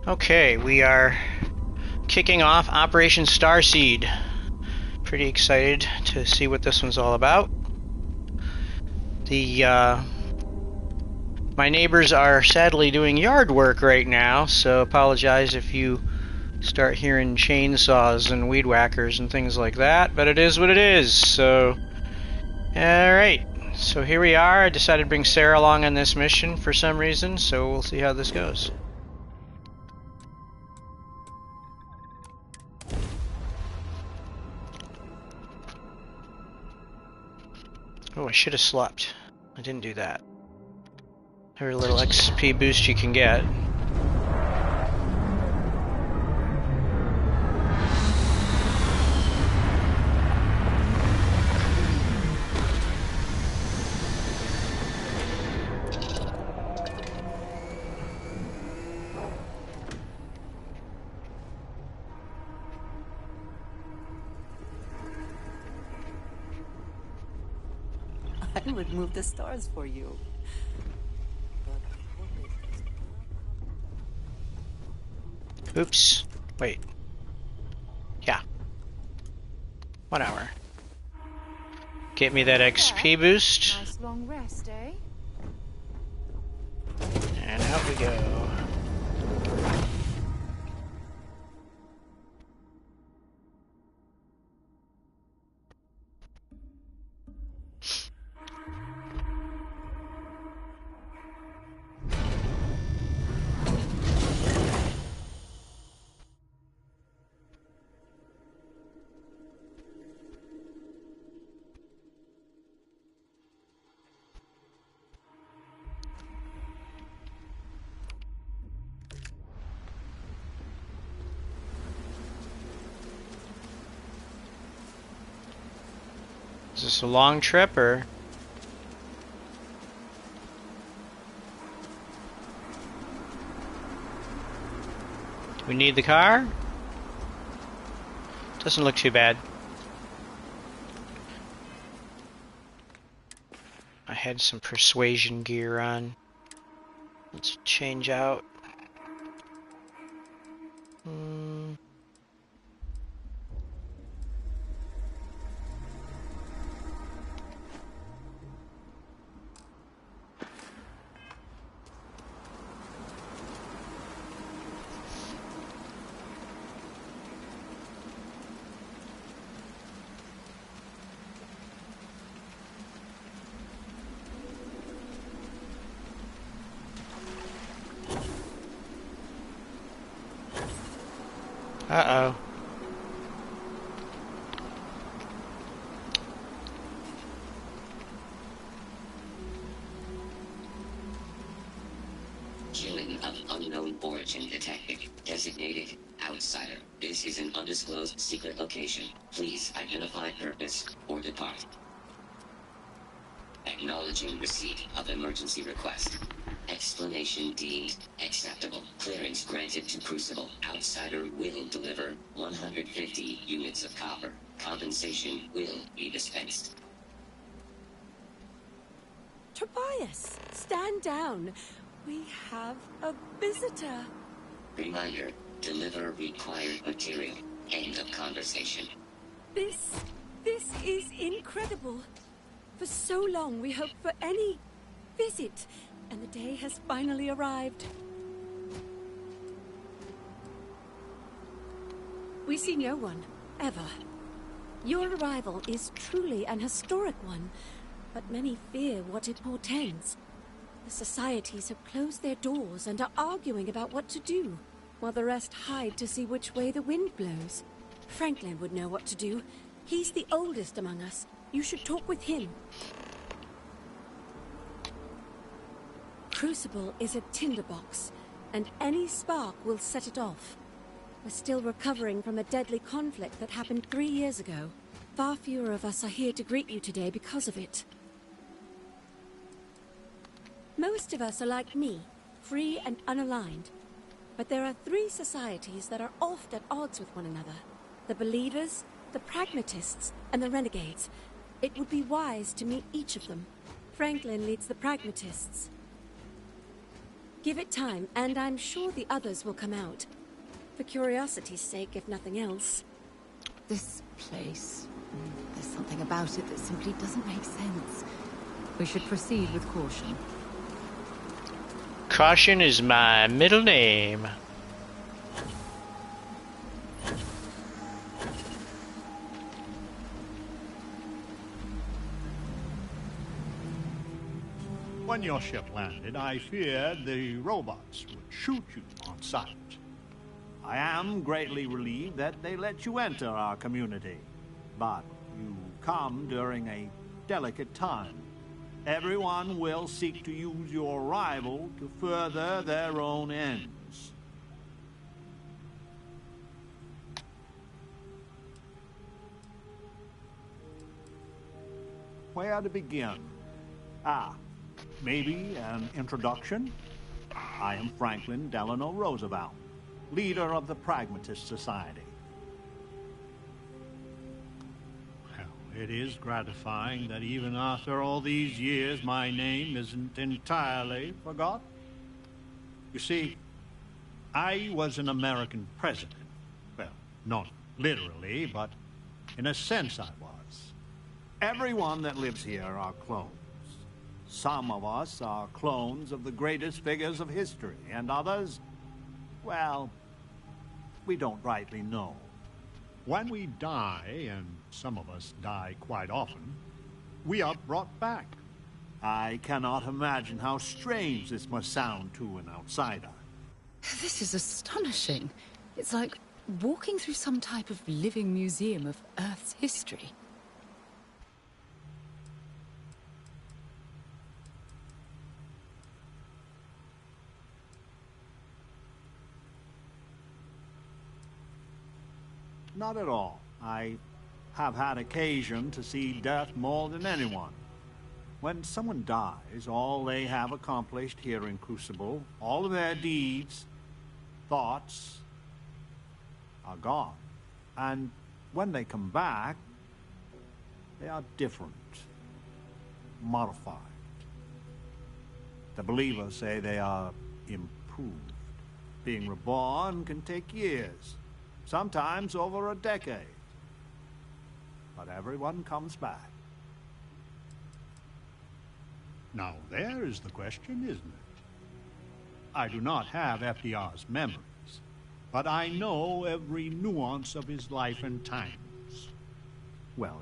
Okay, we are kicking off Operation Starseed. Pretty excited to see what this one's all about. My neighbors are sadly doing yard work right now, so apologize if you start hearing chainsaws and weed whackers and things like that, but it is what it is, so... Alright, so here we are. I decided to bring Sarah along on this mission for some reason, so we'll see how this goes. Oh, I should have slept. I didn't do that. Every little XP boost you can get. I would move the stars for you. Oops. Wait. Yeah. 1 hour. Get me that XP boost. Nice long rest, eh? And out we go. Is this a long trip, or...? Do we need the car? Doesn't look too bad. I had some persuasion gear on. Let's change out. Uh-oh. Killing of unknown origin detected. Designated outsider. This is an undisclosed secret location. Please identify purpose or depart. Acknowledging receipt of emergency request. Explanation deemed acceptable. Clearance granted to Crucible. Outsider will deliver 150 units of copper. Compensation will be dispensed. Tobias, stand down. We have a visitor. Reminder, deliver required material. End of conversation. This is incredible. For so long we hoped for any visit, and the day has finally arrived. We see no one, ever. Your arrival is truly an historic one, but many fear what it portends. The societies have closed their doors and are arguing about what to do, while the rest hide to see which way the wind blows. Franklin would know what to do. He's the oldest among us. You should talk with him. Crucible is a tinderbox, and any spark will set it off. We're still recovering from a deadly conflict that happened 3 years ago. Far fewer of us are here to greet you today because of it. Most of us are like me, free and unaligned. But there are 3 societies that are oft at odds with one another. The Believers, the Pragmatists, and the Renegades. It would be wise to meet each of them. Franklin leads the Pragmatists. Give it time, and I'm sure the others will come out. For curiosity's sake, if nothing else. This place, there's something about it that simply doesn't make sense. We should proceed with caution. Caution is my middle name. When your ship landed, I feared the robots would shoot you on sight. I am greatly relieved that they let you enter our community. But you come during a delicate time. Everyone will seek to use your arrival to further their own ends. Where to begin? Maybe an introduction? I am Franklin Delano Roosevelt, leader of the Pragmatist Society. Well, it is gratifying that even after all these years, my name isn't entirely forgotten. You see, I was an American president. Well, not literally, but in a sense I was. Everyone that lives here are clones. Some of us are clones of the greatest figures of history, and others, well, we don't rightly know. When we die, and some of us die quite often, we are brought back. I cannot imagine how strange this must sound to an outsider. This is astonishing. It's like walking through some type of living museum of Earth's history. Not at all. I have had occasion to see death more than anyone. When someone dies, all they have accomplished here in Crucible, all of their deeds, thoughts, are gone. And when they come back, they are different, modified. The believers say they are improved. Being reborn can take years. Sometimes over a decade. But everyone comes back. Now, there is the question, isn't it? I do not have FDR's memories, but I know every nuance of his life and times. Well,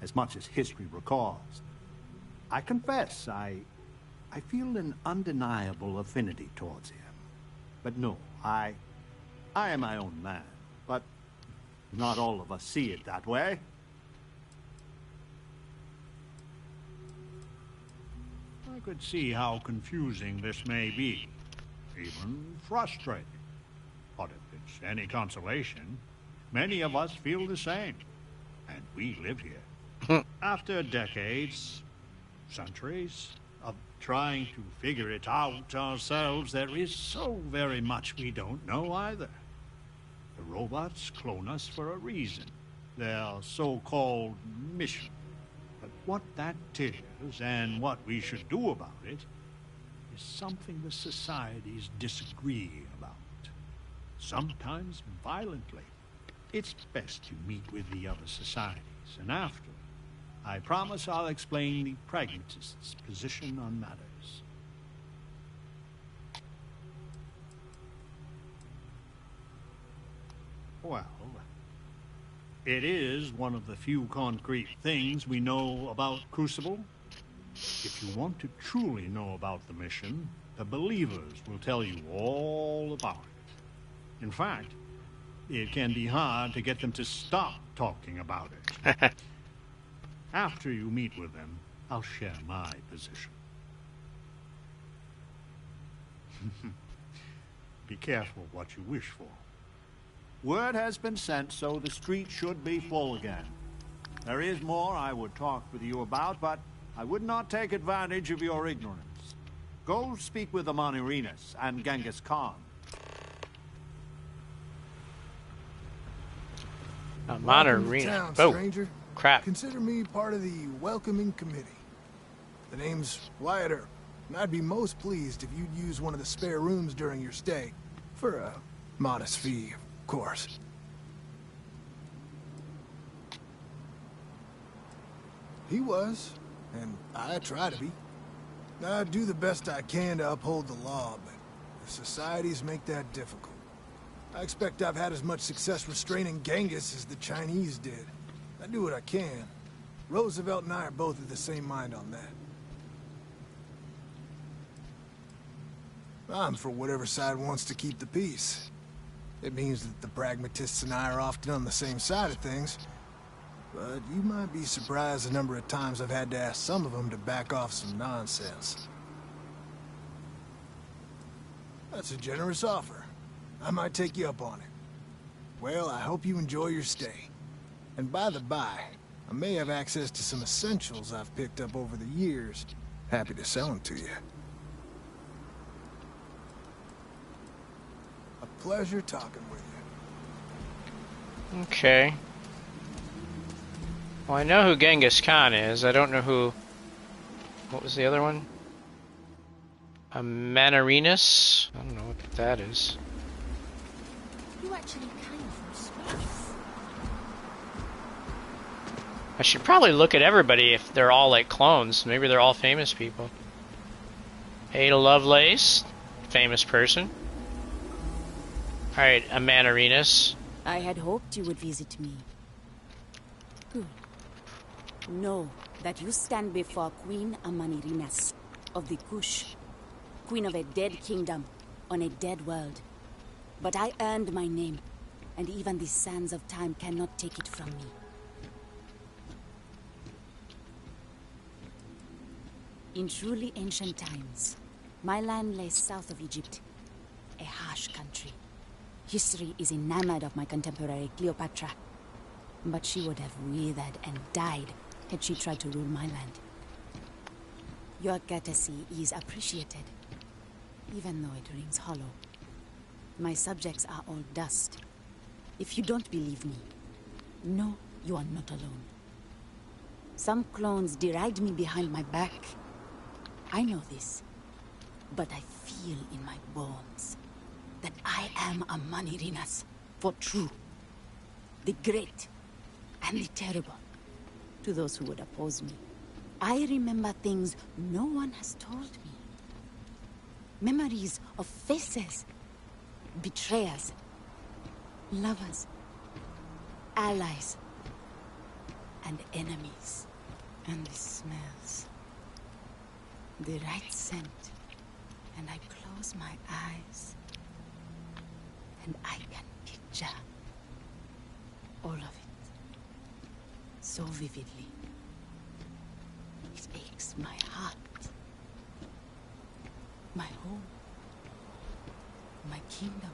as much as history records. I confess, I feel an undeniable affinity towards him. But no, I am my own man. But not all of us see it that way. I could see how confusing this may be, even frustrating. But if it's any consolation, many of us feel the same, and we live here. After decades, centuries, of trying to figure it out ourselves, there is so very much we don't know either. The robots clone us for a reason, their so-called mission. But what that is, and what we should do about it, is something the societies disagree about. Sometimes violently. It's best you meet with the other societies, and after, I promise I'll explain the pragmatists' position on matters. Well, it is one of the few concrete things we know about Crucible. If you want to truly know about the mission, the believers will tell you all about it. In fact, it can be hard to get them to stop talking about it. After you meet with them, I'll share my position. Be careful what you wish for. Word has been sent, so the street should be full again. There is more I would talk with you about, but I would not take advantage of your ignorance. Go speak with the Monerinas and Genghis Khan. Welcome to Monorina. town, Oh, stranger. crap. Consider me part of the welcoming committee. The name's Wyatt Earp. and I'd be most pleased if you'd use one of the spare rooms during your stay. For a modest fee, of course. He was, and I try to be. I do the best I can to uphold the law, but the societies make that difficult. I expect I've had as much success restraining Genghis as the Chinese did. I do what I can. Roosevelt and I are both of the same mind on that. I'm for whatever side wants to keep the peace. It means that the pragmatists and I are often on the same side of things. But you might be surprised the number of times I've had to ask some of them to back off some nonsense. That's a generous offer. I might take you up on it. Well, I hope you enjoy your stay. And by the by, I may have access to some essentials I've picked up over the years. Happy to sell them to you. A pleasure talking with you. Okay. Well, I know who Genghis Khan is. I don't know who... What was the other one? A Manarinus? I don't know what that is. You actually came from space. I should probably look at everybody if they're all like clones. Maybe they're all famous people. Ada Lovelace, famous person. Alright, a Manarinus. I had hoped you would visit me. Good. Know that you stand before Queen Amanirinas of the Kush, queen of a dead kingdom on a dead world. But I earned my name, and even the sands of time cannot take it from me. In truly ancient times, my land lay south of Egypt, a harsh country. History is enamored of my contemporary Cleopatra, but she would have withered and died had she tried to rule my land. Your courtesy is appreciated, even though it rings hollow. My subjects are all dust. If you don't believe me, know you are not alone. Some clones deride me behind my back. I know this, but I feel in my bones that I am a Manirinas for true. The great and the terrible, to those who would oppose me. I remember things no one has told me. Memories of faces, betrayers, lovers, allies, and enemies. And the smells. The right scent. And I close my eyes. And I can picture all of it. So vividly. It aches my heart. My home. My kingdom.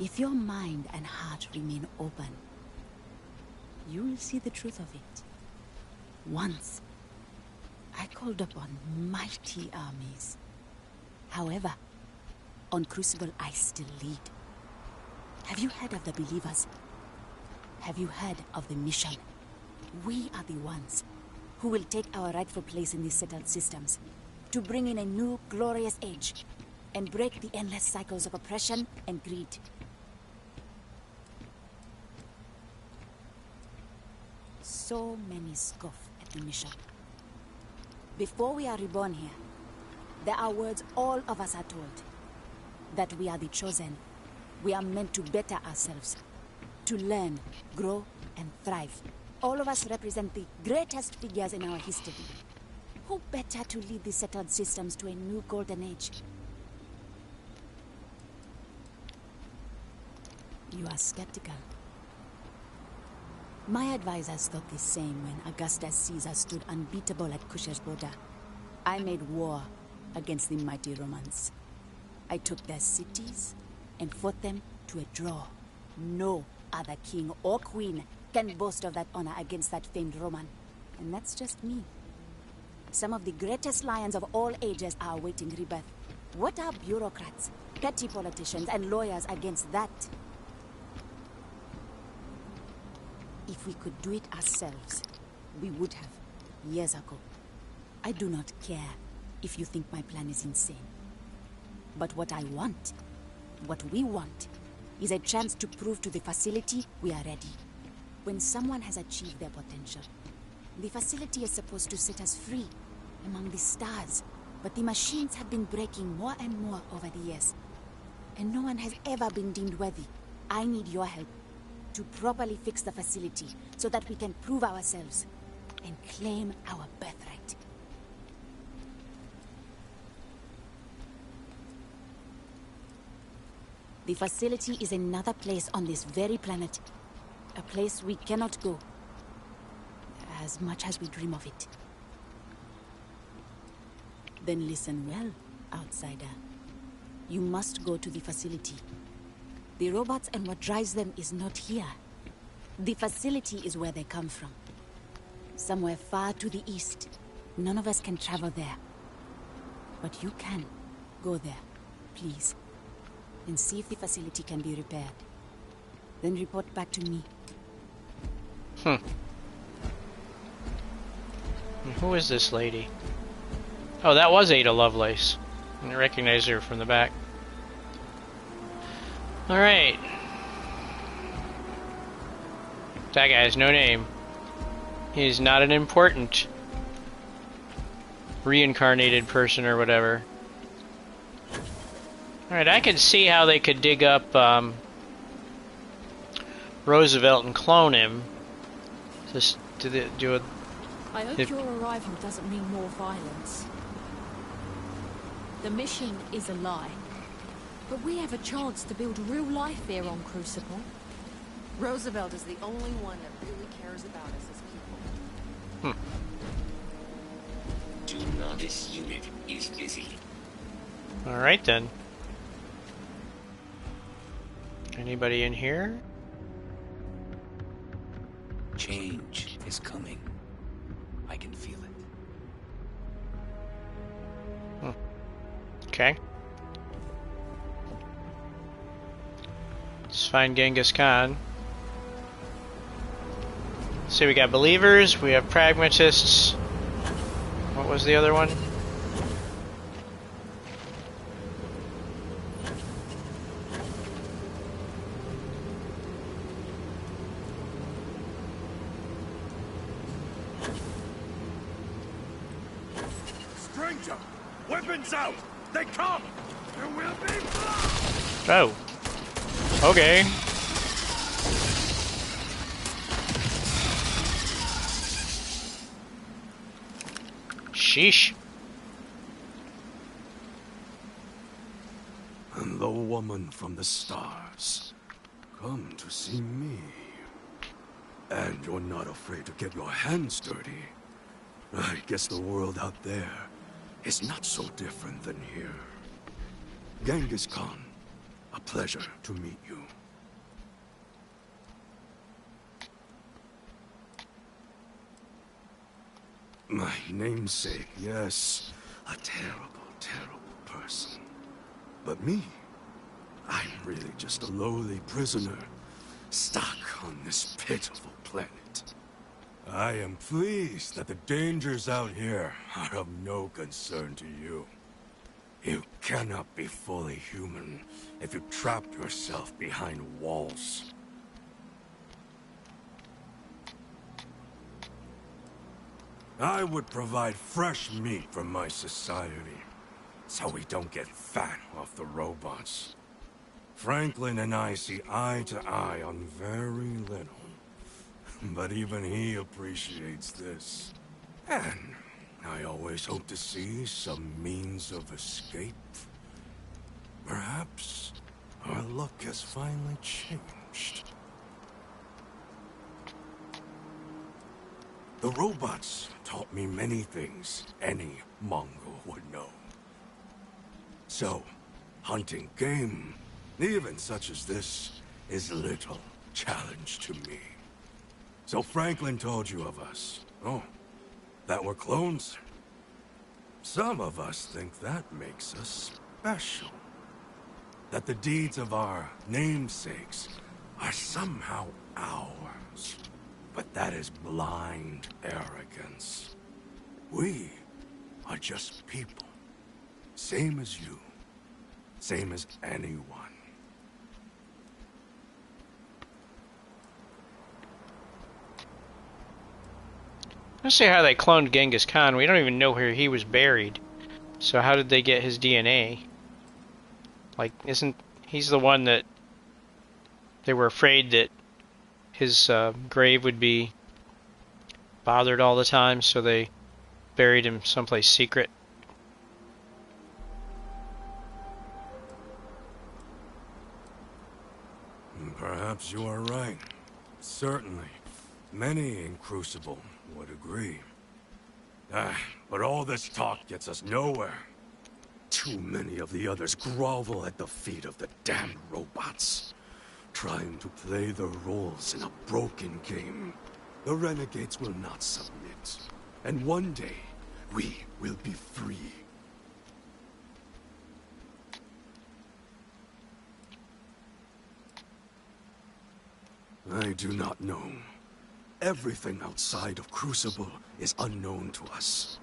If your mind and heart remain open, you will see the truth of it. Once, I called upon mighty armies. However, on Crucible I still lead. Have you heard of the believers? Have you heard of the mission? We are the ones who will take our rightful place in these settled systems, to bring in a new glorious age, and break the endless cycles of oppression and greed. So many scoff at the mission. Before we are reborn here, there are words all of us are told. That we are the chosen. We are meant to better ourselves. To learn, grow, and thrive. All of us represent the greatest figures in our history. Who better to lead the settled systems to a new golden age? You are skeptical. My advisors thought the same when Augustus Caesar stood unbeatable at Kush's border. I made war against the mighty Romans. I took their cities and fought them to a draw. No other king or queen can boast of that honor against that famed Roman. And that's just me. Some of the greatest lions of all ages are awaiting rebirth. What are bureaucrats, petty politicians, and lawyers against that? If we could do it ourselves, we would have, years ago. I do not care if you think my plan is insane. But what I want, what we want, is a chance to prove to the facility we are ready. When someone has achieved their potential, the facility is supposed to set us free among the stars. But the machines have been breaking more and more over the years, and no one has ever been deemed worthy. I need your help to properly fix the facility so that we can prove ourselves and claim our birthright. The facility is another place on this very planet. A place we cannot go, as much as we dream of it. Then listen well, outsider. You must go to the facility. The robots and what drives them is not here. The facility is where they come from. Somewhere far to the east. None of us can travel there. But you can. Go there, please. And see if the facility can be repaired. Then report back to me. Who is this lady? Oh, that was Ada Lovelace. I didn't recognize her from the back. Alright. That guy has no name. He's not an important reincarnated person or whatever. Alright, I can see how they could dig up Roosevelt and clone him. Just to do a... I hope your arrival doesn't mean more violence. The mission is a lie. But we have a chance to build real life here on Crucible. Roosevelt is the only one that really cares about us as people. Do not. This unit is busy. Alright then. Anybody in here? Change is coming. I can feel it. Okay. Let's find Genghis Khan. See, we got believers, we have pragmatists. What was the other one? Stranger! Weapons out! They come! There will be blood! Oh. Okay. Sheesh. And the woman from the stars. Come to see me. And you're not afraid to get your hands dirty. I guess the world out there is not so different than here. Genghis Khan, a pleasure to meet you. My namesake, yes, a terrible, terrible person. But me, I'm really just a lowly prisoner, stuck on this pitiful planet. I am pleased that the dangers out here are of no concern to you. You cannot be fully human if you trap yourself behind walls. I would provide fresh meat for my society, so we don't get fat off the robots. Franklin and I see eye to eye on very little. But even he appreciates this. And I always hope to see some means of escape. Perhaps our luck has finally changed. The robots taught me many things any Mongol would know. So, hunting game, even such as this, is little challenge to me. So Franklin told you of us. Oh, that we're clones? Some of us think that makes us special. That the deeds of our namesakes are somehow ours. but that is blind arrogance. We are just people. Same as you. Same as anyone. Let's see how they cloned Genghis Khan. We don't even know where he was buried. So how did they get his DNA? Like, isn't he's the one that they were afraid that his grave would be bothered all the time, so they buried him someplace secret. Perhaps you are right. Certainly. Many in Crucible would agree. But all this talk gets us nowhere. Too many of the others grovel at the feet of the damned robots, trying to play their roles in a broken game. The renegades will not submit, and one day, we will be free. I do not know. Everything outside of Crucible is unknown to us.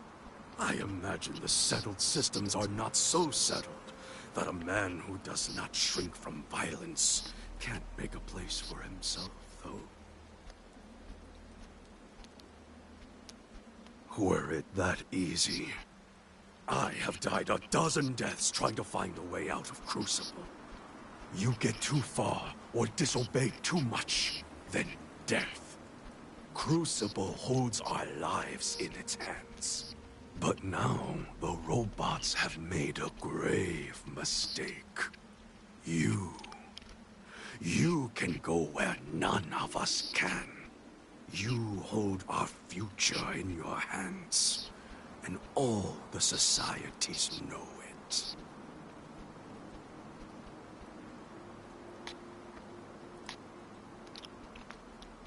I imagine the settled systems are not so settled that a man who does not shrink from violence can't make a place for himself, though. Were it that easy, I have died a dozen deaths trying to find a way out of Crucible. You get too far or disobey too much, then death. Crucible holds our lives in its hands. But now, the robots have made a grave mistake. You can go where none of us can. You hold our future in your hands, and all the societies know it.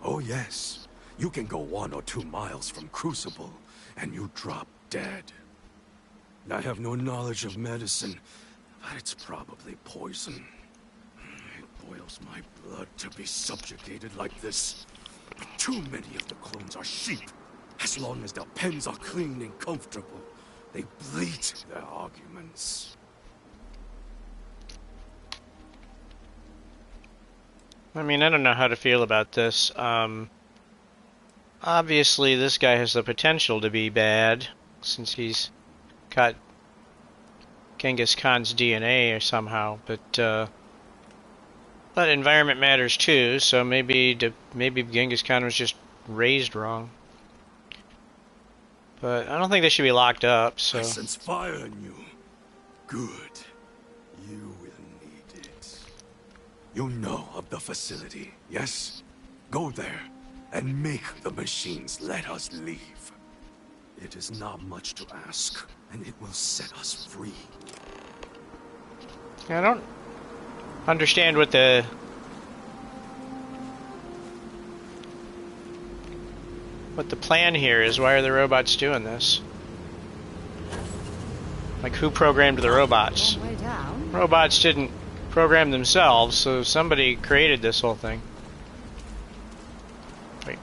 Oh yes, you can go 1 or 2 miles from Crucible, and you drop dead. I have no knowledge of medicine, but it's probably poison. It boils my blood to be subjugated like this. Too many of the clones are sheep. As long as their pens are clean and comfortable, they bleat their arguments. I mean, I don't know how to feel about this. Obviously, this guy has the potential to be bad, since he's got Genghis Khan's DNA or somehow, but environment matters too, so maybe Genghis Khan was just raised wrong. But I don't think they should be locked up, so... I sense fire in you. Good. You will need it. You know of the facility, yes? Go there, and make the machines let us leave. It is not much to ask, and it will set us free. I don't understand what the plan here is. Why are the robots doing this? Like, who programmed the robots? Long way down. Robots didn't program themselves, so somebody created this whole thing. Wait.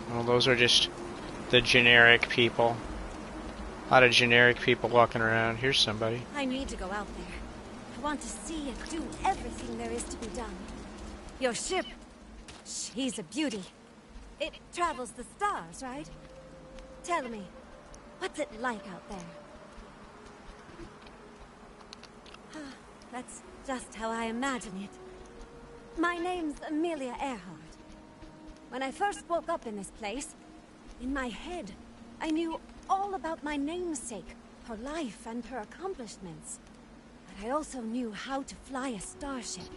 Well, those are just the generic people. A lot of generic people walking around. Here's somebody. I need to go out there. I want to see and do everything there is to be done. Your ship, she's a beauty. It travels the stars, right? Tell me, what's it like out there? That's just how I imagine it. My name's Amelia Earhart. When I first woke up in this place, in my head, I knew all about my namesake, her life and her accomplishments. But I also knew how to fly a starship,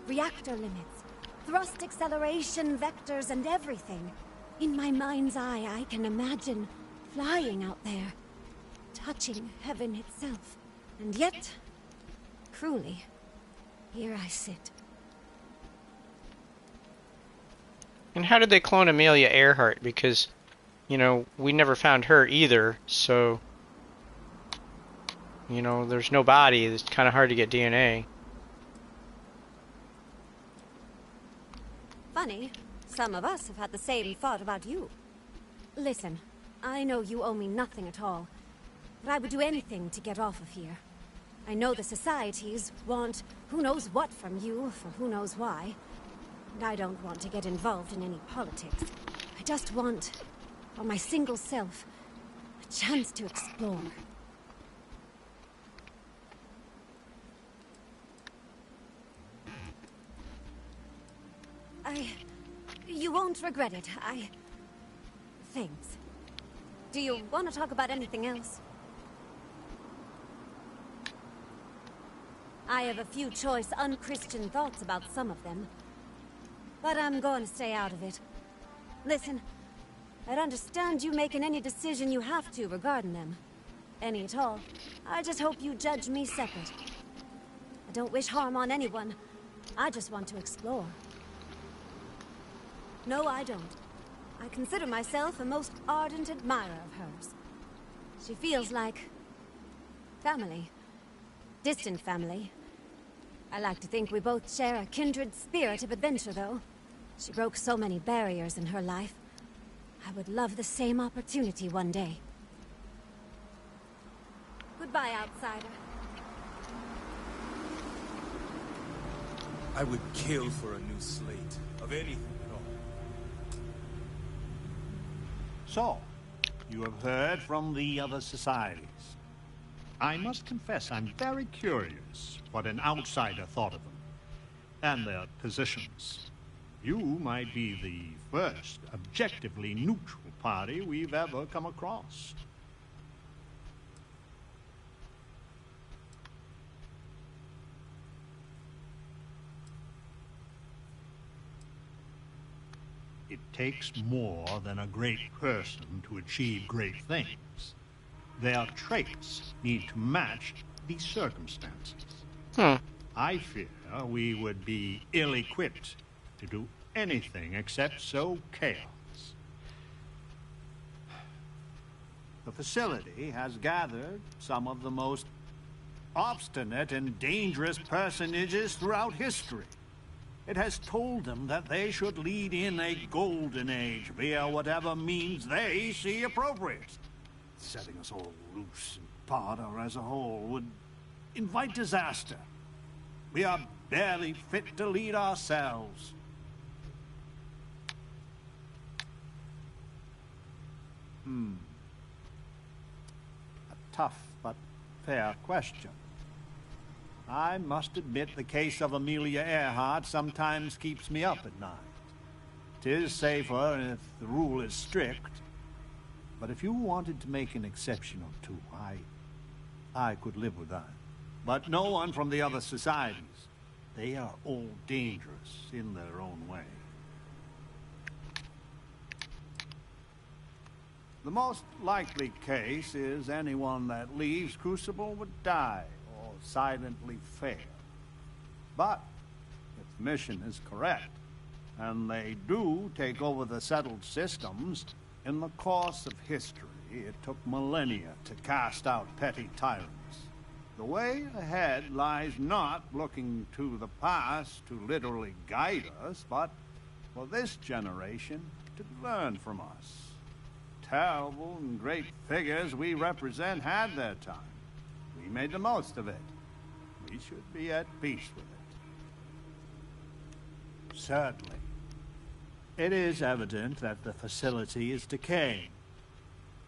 reactor limits, thrust acceleration, vectors, and everything. In my mind's eye, I can imagine flying out there, touching heaven itself. And yet, cruelly, here I sit. And how did they clone Amelia Earhart? Because, you know, we never found her either, so... You know, there's no body. It's kind of hard to get DNA. Funny, Some of us have had the same thought about you. Listen, I know you owe me nothing at all, but I would do anything to get off of here. I know the societies want who knows what from you for who knows why. And I don't want to get involved in any politics. I just want, for my single self, a chance to explore. You won't regret it. Thanks. Do you want to talk about anything else? I have a few choice, unchristian thoughts about some of them. But I'm going to stay out of it. Listen, I'd understand you making any decision you have to regarding them. Any at all. I just hope you judge me separate. I don't wish harm on anyone. I just want to explore. No, I don't. I consider myself a most ardent admirer of hers. She feels like family. Distant family. I like to think we both share a kindred spirit of adventure, though. She broke so many barriers in her life. I would love the same opportunity one day. Goodbye, outsider. I would kill for a new slate, of anything at all. So, you have heard from the other societies. I must confess I'm very curious what an outsider thought of them, and their positions. You might be the first objectively neutral party we've ever come across. It takes more than a great person to achieve great things. Their traits need to match the circumstances. I fear we would be ill-equipped to do anything except sow chaos. The facility has gathered some of the most obstinate and dangerous personages throughout history. It has told them that they should lead in a golden age via whatever means they see appropriate. Setting us all loose and Parter as a whole would invite disaster. We are barely fit to lead ourselves. A tough but fair question. I must admit the case of Amelia Earhart sometimes keeps me up at night. 'Tis safer if the rule is strict. But if you wanted to make an exception or two, I could live with that. But no one from the other societies. They are all dangerous in their own way. The most likely case is anyone that leaves Crucible would die or silently fail. But if the mission is correct, and they do take over the settled systems, in the course of history, it took millennia to cast out petty tyrants. The way ahead lies not looking to the past to literally guide us, but for this generation to learn from us. Terrible and great figures we represent had their time. We made the most of it. We should be at peace with it. Certainly. It is evident that the facility is decaying.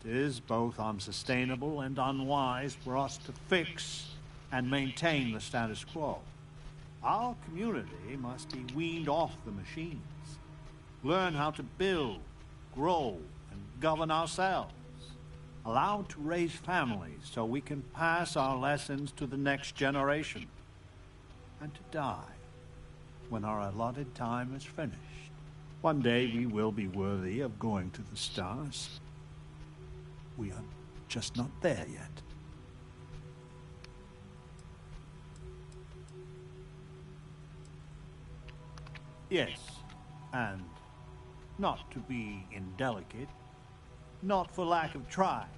It is both unsustainable and unwise for us to fix and maintain the status quo. Our community must be weaned off the machines, learn how to build, grow, and govern ourselves, allowed to raise families so we can pass our lessons to the next generation, and to die when our allotted time is finished. One day we will be worthy of going to the stars. We are just not there yet. Yes, and not to be indelicate, not for lack of trying.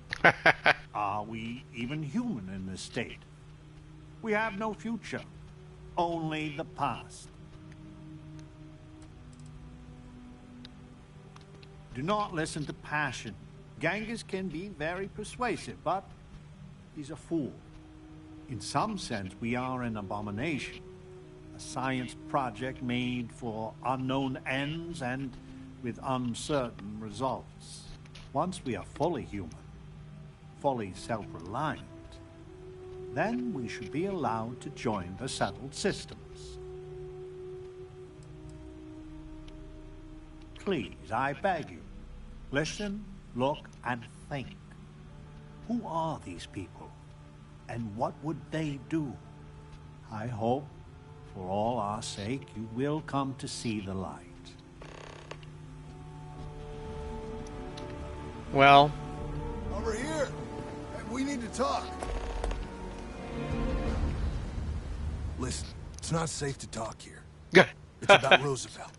Are we even human in this state? We have no future, only the past. Do not listen to passion. Genghis can be very persuasive, but he's a fool. In some sense, we are an abomination. A science project made for unknown ends and with uncertain results. Once we are fully human, fully self-reliant, then we should be allowed to join the settled systems. Please, I beg you, listen, look, and think. Who are these people? And what would they do? I hope, for all our sake, you will come to see the light. Well, Over here. We need to talk. Listen, it's not safe to talk here. good. It's about Roosevelt.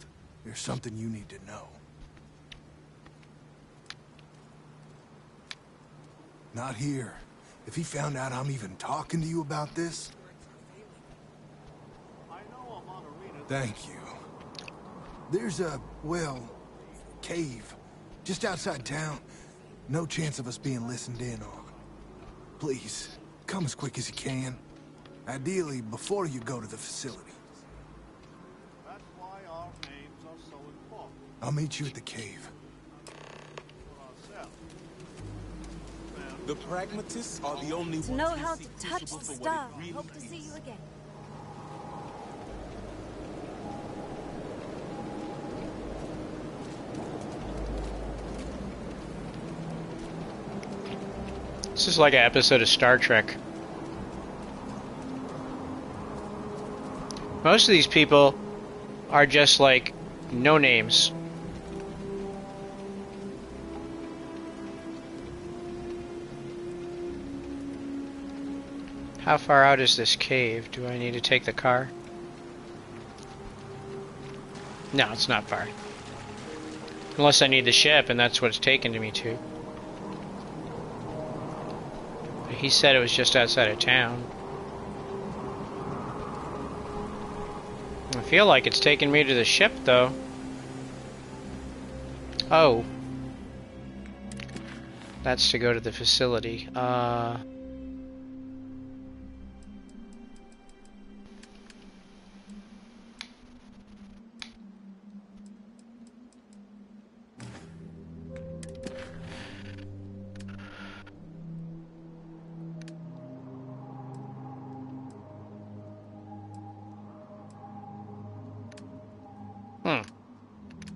There's something you need to know. Not here. If he found out I'm even talking to you about this... Thank you. There's a, well, cave just outside town. No chance of us being listened in on. Please, come as quick as you can. Ideally, before you go to the facility. That's why our names are so important. I'll meet you at the cave. The pragmatists are the only ones To know who how see to touch crucible the for what it star. really Hope to is. see you again. This is like an episode of Star Trek. Most of these people are just like no names. How far out is this cave? Do I need to take the car? No, it's not far. Unless I need the ship, and that's what it's taken to me to. But he said it was just outside of town. I feel like it's taking me to the ship, though. Oh. That's to go to the facility.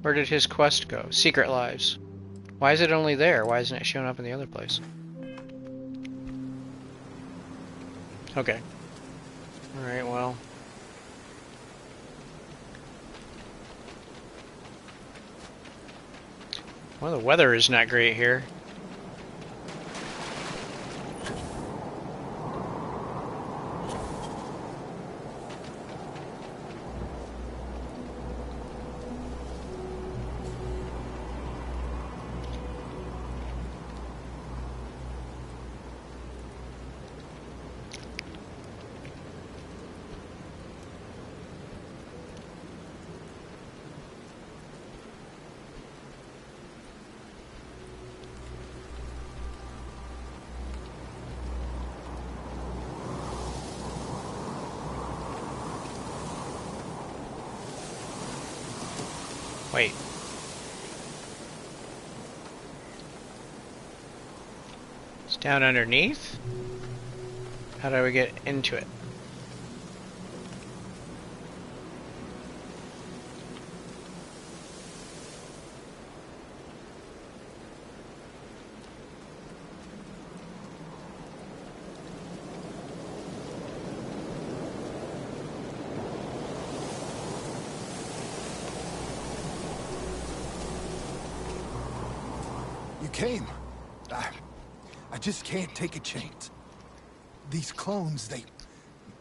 Where did his quest go? Secret Lives. Why is it only there? Why isn't it showing up in the other place? Okay. Alright, well. Well, the weather is not great here. Wait. It's down underneath? How do we get into it? Came. I just can't take a chance. These clones,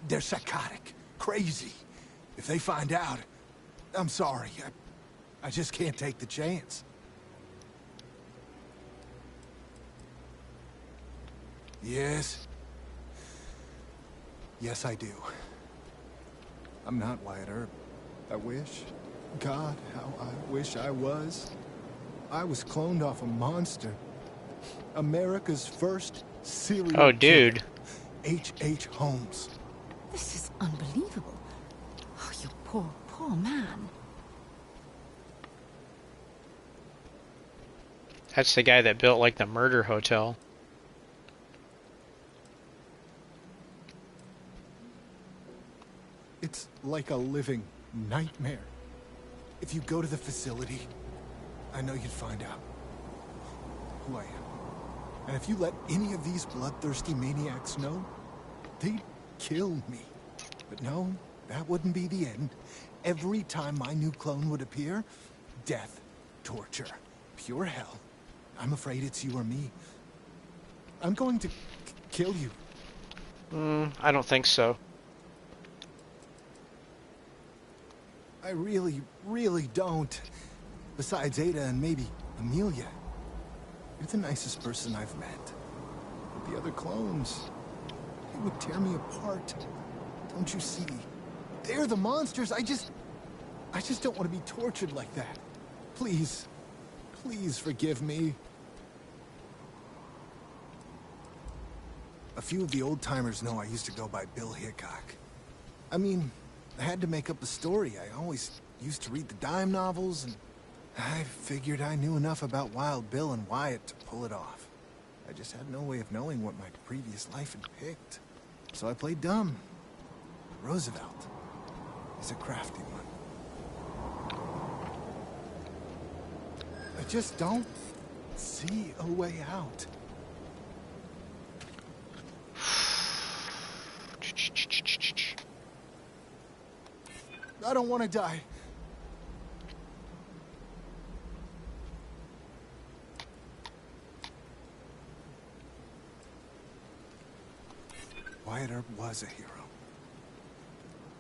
they're psychotic, crazy. If they find out, I'm sorry. I just can't take the chance. Yes. Yes, I do. I'm not Wyatt Earp. I wish. God, how I wish I was. I was cloned off a monster. America's first serial Oh, dude. H.H. Holmes. This is unbelievable. Oh, you poor, poor man. That's the guy that built, like, the murder hotel. It's like a living nightmare. If you go to the facility, I know you'd find out who I am. And if you let any of these bloodthirsty maniacs know, they'd kill me. But no, that wouldn't be the end. Every time my new clone would appear, death, torture, pure hell. I'm afraid it's you or me. I'm going to kill you. I don't think so. I really, really don't. Besides Ada and maybe Amelia. You're the nicest person I've met. But the other clones, they would tear me apart. Don't you see? They're the monsters. I just don't want to be tortured like that. Please, please forgive me. A few of the old-timers know I used to go by Bill Hickok. I mean, I had to make up a story. I always used to read the dime novels, and I figured I knew enough about Wild Bill and Wyatt to pull it off. I just had no way of knowing what my previous life had picked. So I played dumb. Roosevelt is a crafty one. I just don't see a way out. I don't want to die. Wyatt Earp was a hero.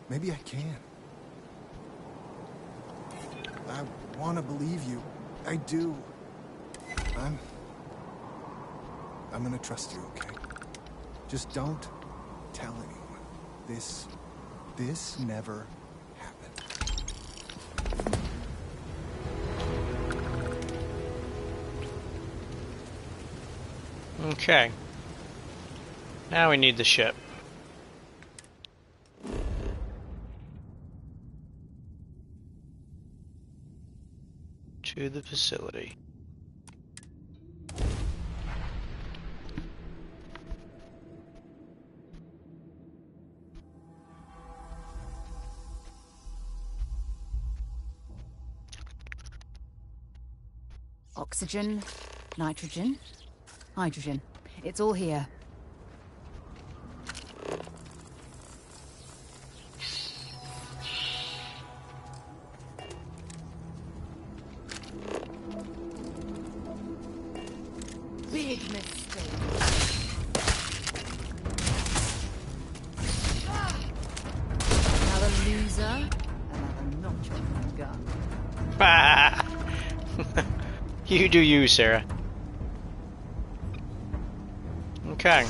Maybe I can. I want to believe you. I do. I'm gonna trust you, okay? Just don't tell anyone. This never happened. Okay. Now we need the ship. To the facility. Oxygen, nitrogen, hydrogen. It's all here. Big mistake. Another loser, another notch on my gun. Ah! You do you, Sarah. Okay.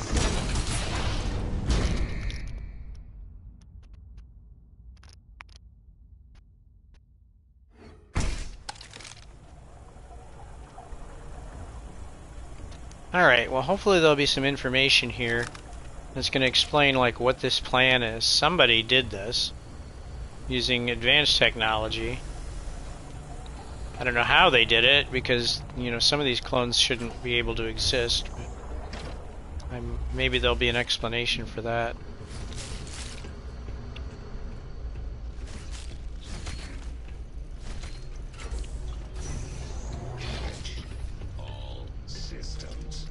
Alright, well hopefully there'll be some information here that's going to explain like what this plan is. Somebody did this using advanced technology. I don't know how they did it because, you know, some of these clones shouldn't be able to exist. But maybe there'll be an explanation for that. All systems.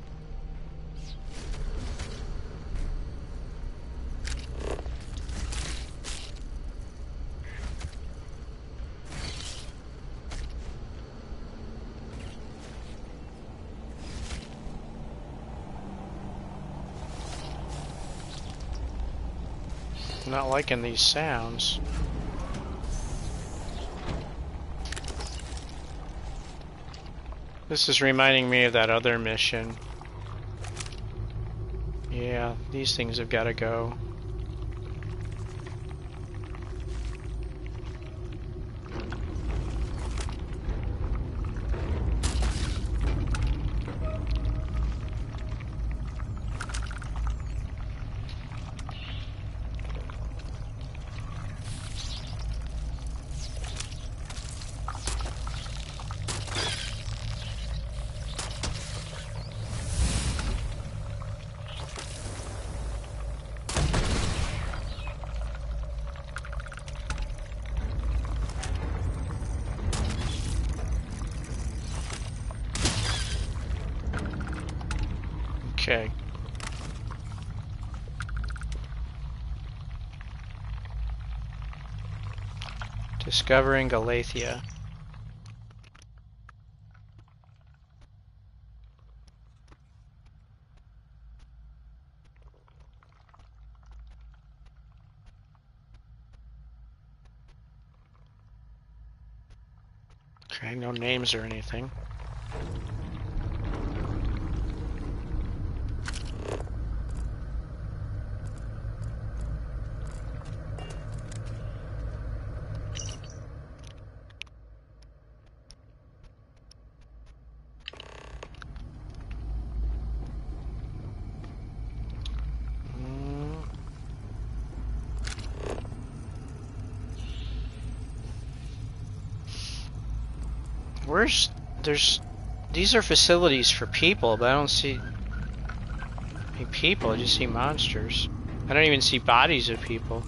I'm not liking these sounds. This is reminding me of that other mission. Yeah, these things have got to go. Okay. Discovering Galathea. Okay, no names or anything. These are facilities for people, but I don't see any people, I just see monsters. I don't even see bodies of people.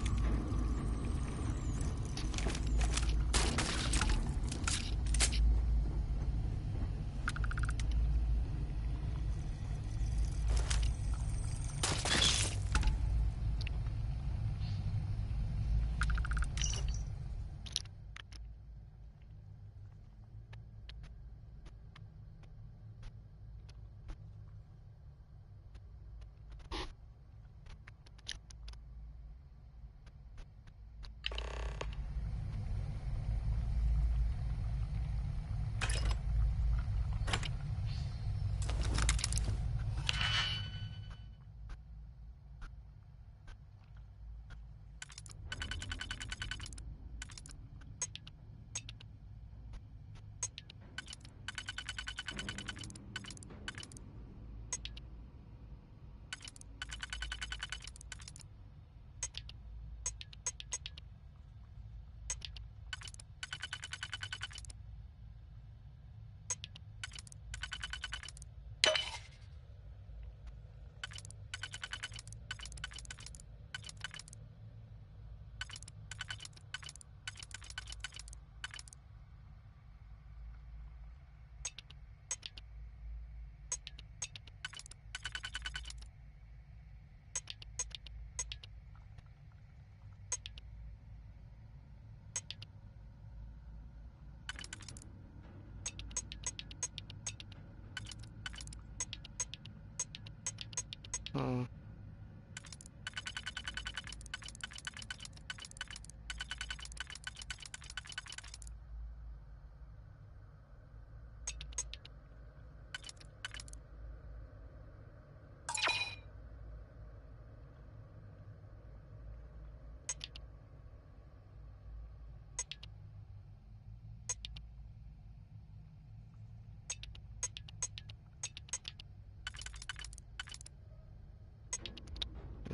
Hmm.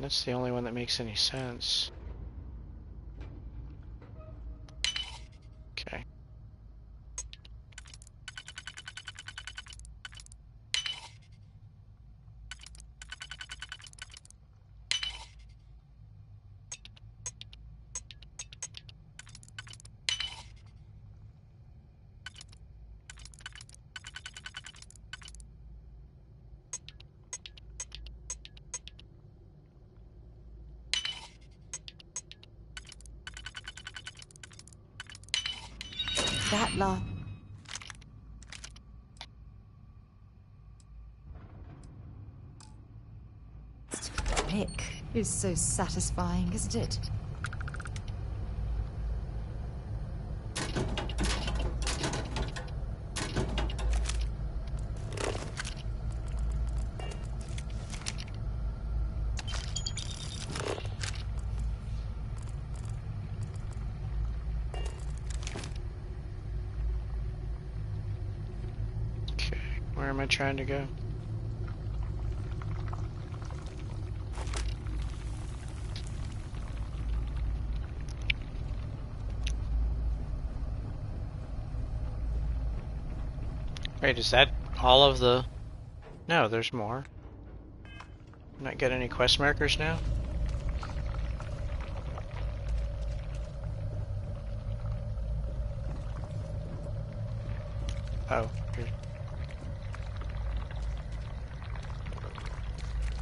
That's the only one that makes any sense. Okay. That law. Nick is so satisfying, isn't it? Okay. Where am I trying to go? Wait, is that all of the... No, there's more. Not get any quest markers now? Oh, here.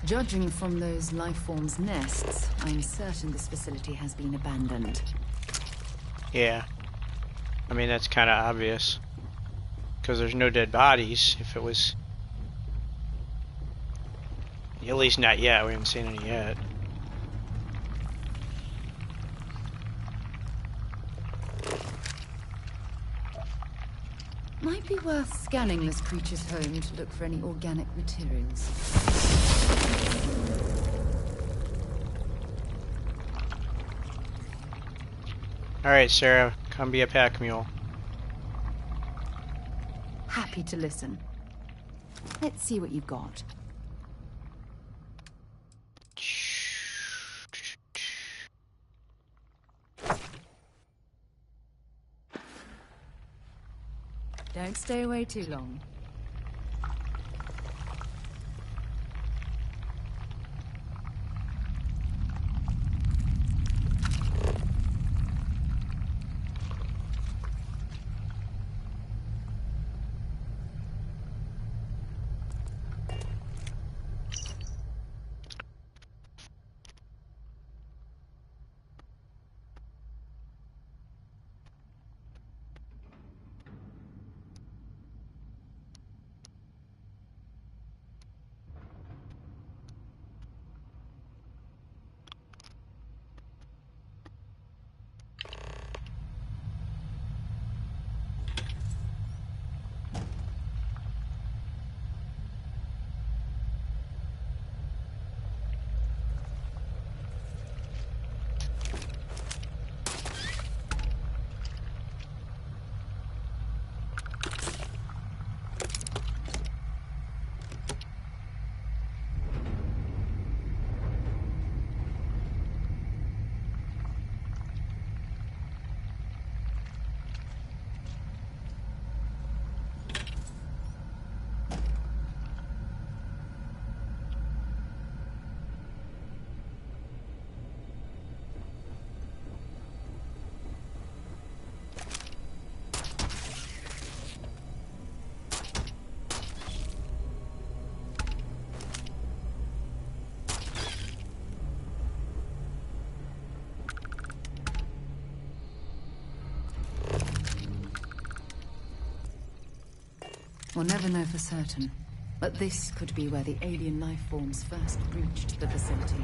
Judging from those life forms' nests, I'm certain this facility has been abandoned. Yeah. I mean, that's kind of obvious. Because there's no dead bodies. If it was... At least not yet. We haven't seen any yet. Might be worth scanning this creature's home to look for any organic materials. Alright, Sarah. Come be a pack mule. Happy to listen. Let's see what you've got. Don't stay away too long. We'll never know for certain, but this could be where the alien life forms first breached the facility.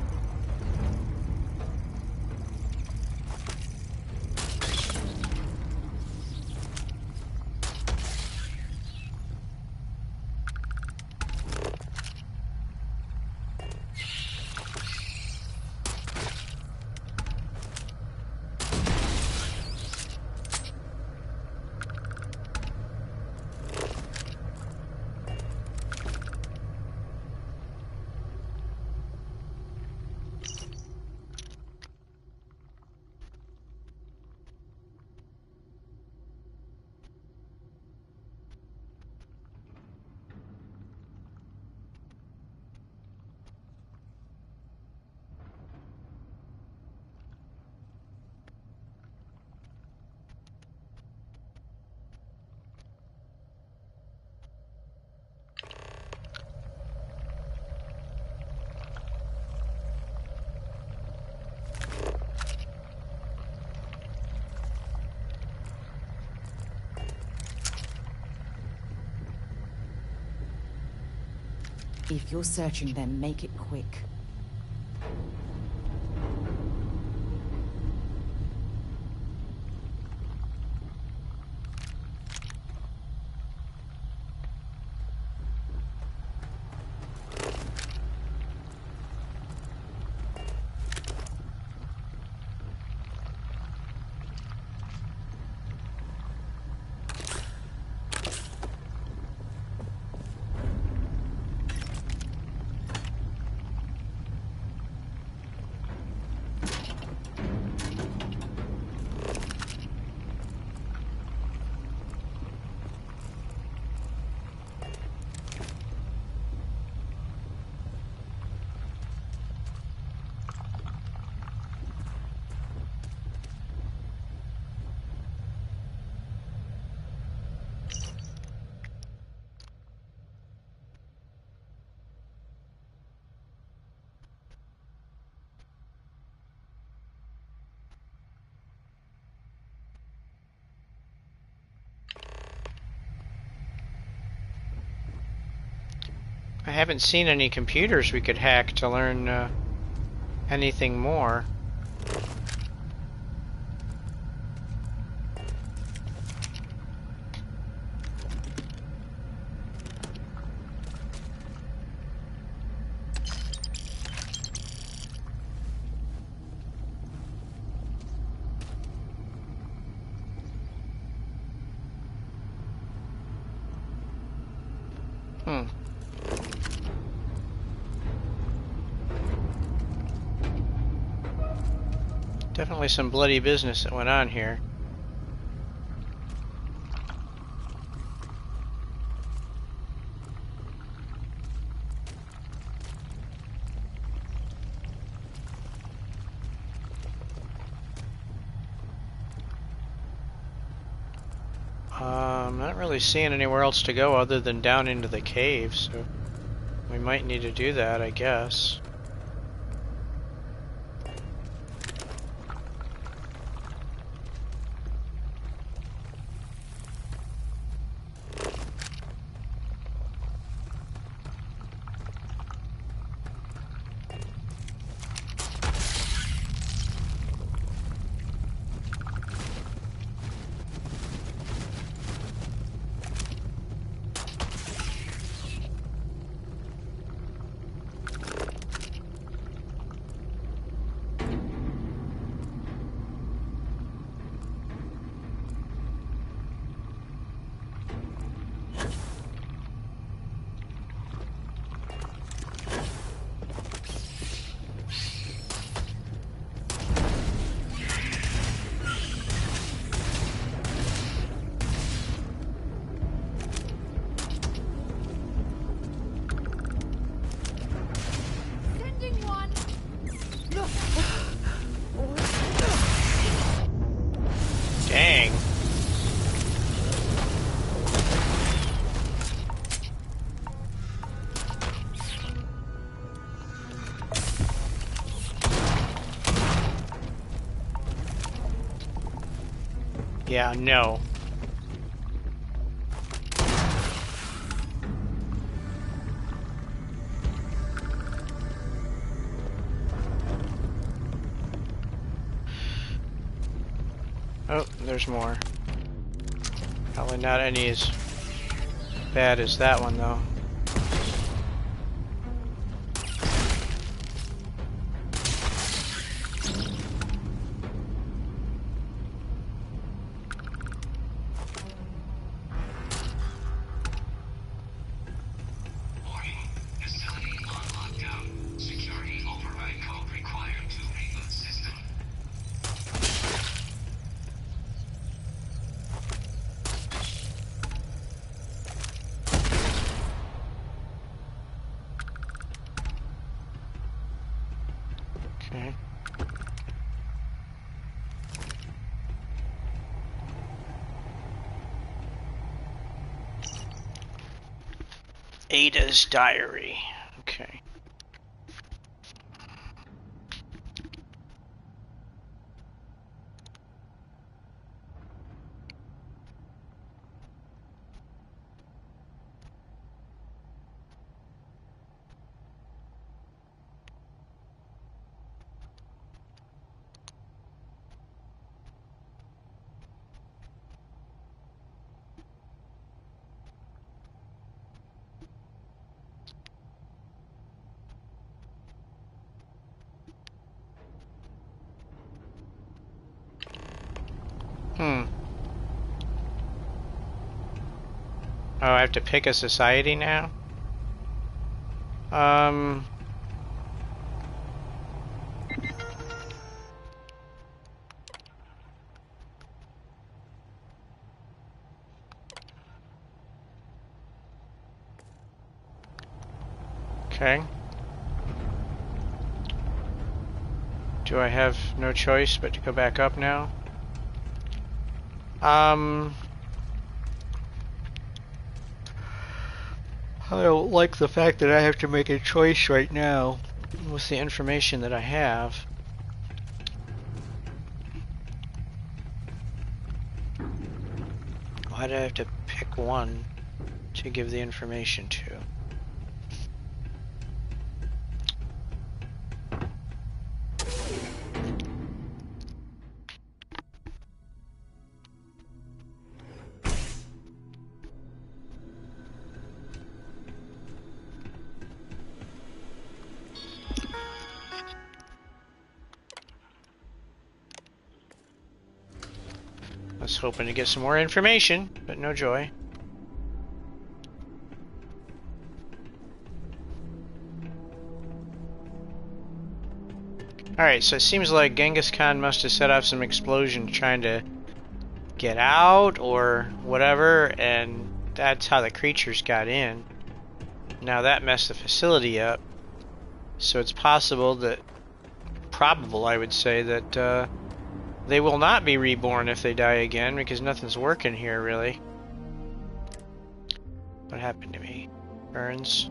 If you're searching them, make it quick. I haven't seen any computers we could hack to learn anything more. Definitely some bloody business that went on here. I'm not really seeing anywhere else to go other than down into the cave, so we might need to do that, I guess. Dang. Yeah, no. Oh, there's more. Probably not any as bad as that one, though. Okay. Ada's diary. Okay. Oh, I have to pick a society now? Okay. Do I have no choice but to go back up now? I don't like the fact that I have to make a choice right now with the information that I have. Why do I have to pick one to give the information to? hoping to get some more information, but no joy. Alright, so it seems like Genghis Khan must have set off some explosion trying to get out or whatever, and that's how the creatures got in. Now that messed the facility up. So it's possible that, probable I would say, that they will not be reborn if they die again, because nothing's working here really. What happened to me? Burns.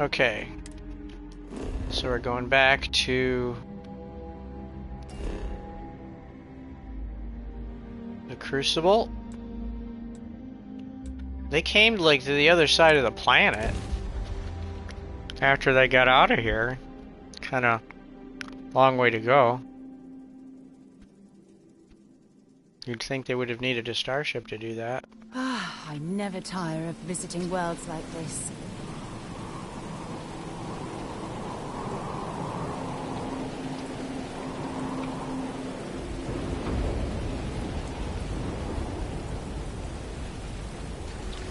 Okay, so we're going back to the Crucible. They came like to the other side of the planet after they got out of here. Kind of long way to go. You'd think they would have needed a starship to do that. I never tire of visiting worlds like this.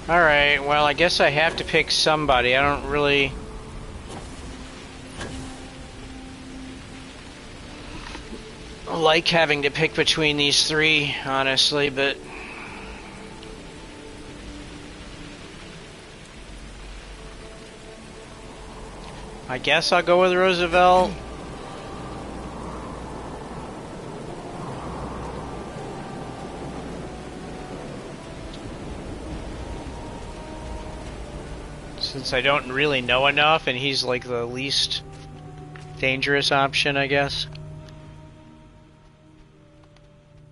Alright, well, I guess I have to pick somebody. I don't really... like having to pick between these three, honestly, but... I guess I'll go with Roosevelt. Since I don't really know enough, and he's like the least dangerous option, I guess.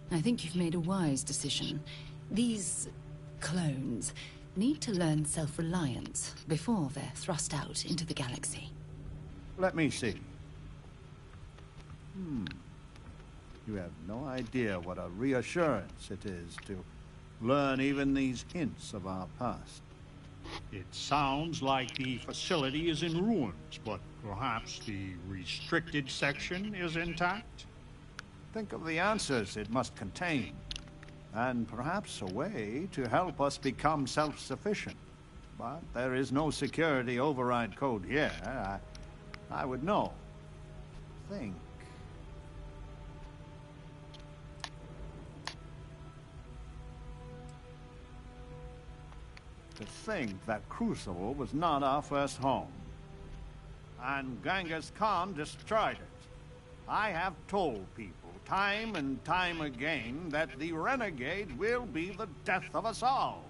I think you've made a wise decision. These clones need to learn self-reliance before they're thrust out into the galaxy. Let me see. You have no idea what a reassurance it is to learn even these hints of our past. It sounds like the facility is in ruins, but perhaps the restricted section is intact? Think of the answers it must contain, and perhaps a way to help us become self-sufficient. But there is no security override code here. I would know. Think. To think that Crucible was not our first home. And Genghis Khan destroyed it. I have told people time and time again that the renegade will be the death of us all.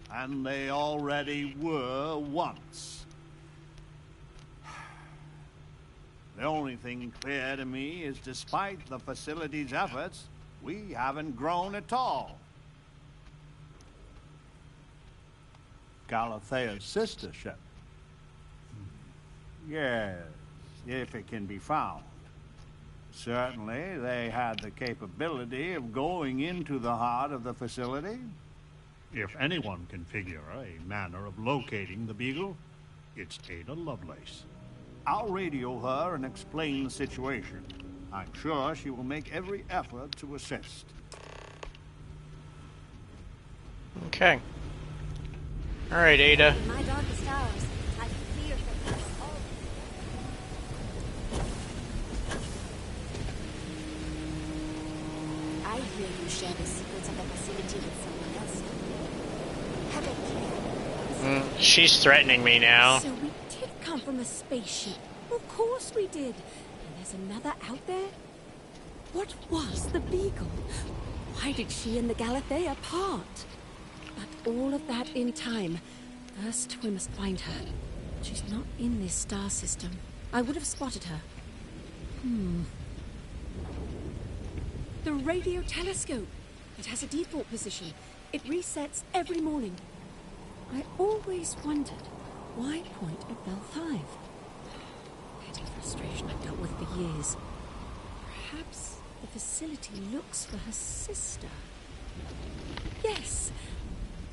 And they already were once. The only thing clear to me is despite the facility's efforts, we haven't grown at all. Galathea's sister ship. Yes, if it can be found. Certainly, they had the capability of going into the heart of the facility. If anyone can figure a manner of locating the Beagle, it's Ada Lovelace. I'll radio her and explain the situation. I'm sure she will make every effort to assist. Okay. Alright, Ada. In my darkest hours, I fear that we will all... I hear you share the secrets of the facility with someone else. Have a care. She's threatening me now. So we did come from a spaceship. Of course we did. And there's another out there? What was the Beagle? Why did she and the Galathea part? But all of that in time. First, we must find her. She's not in this star system. I would have spotted her. The radio telescope. It has a default position. It resets every morning. I always wondered, why point at Bell 5? Petty frustration I've dealt with for years. Perhaps the facility looks for her sister. Yes!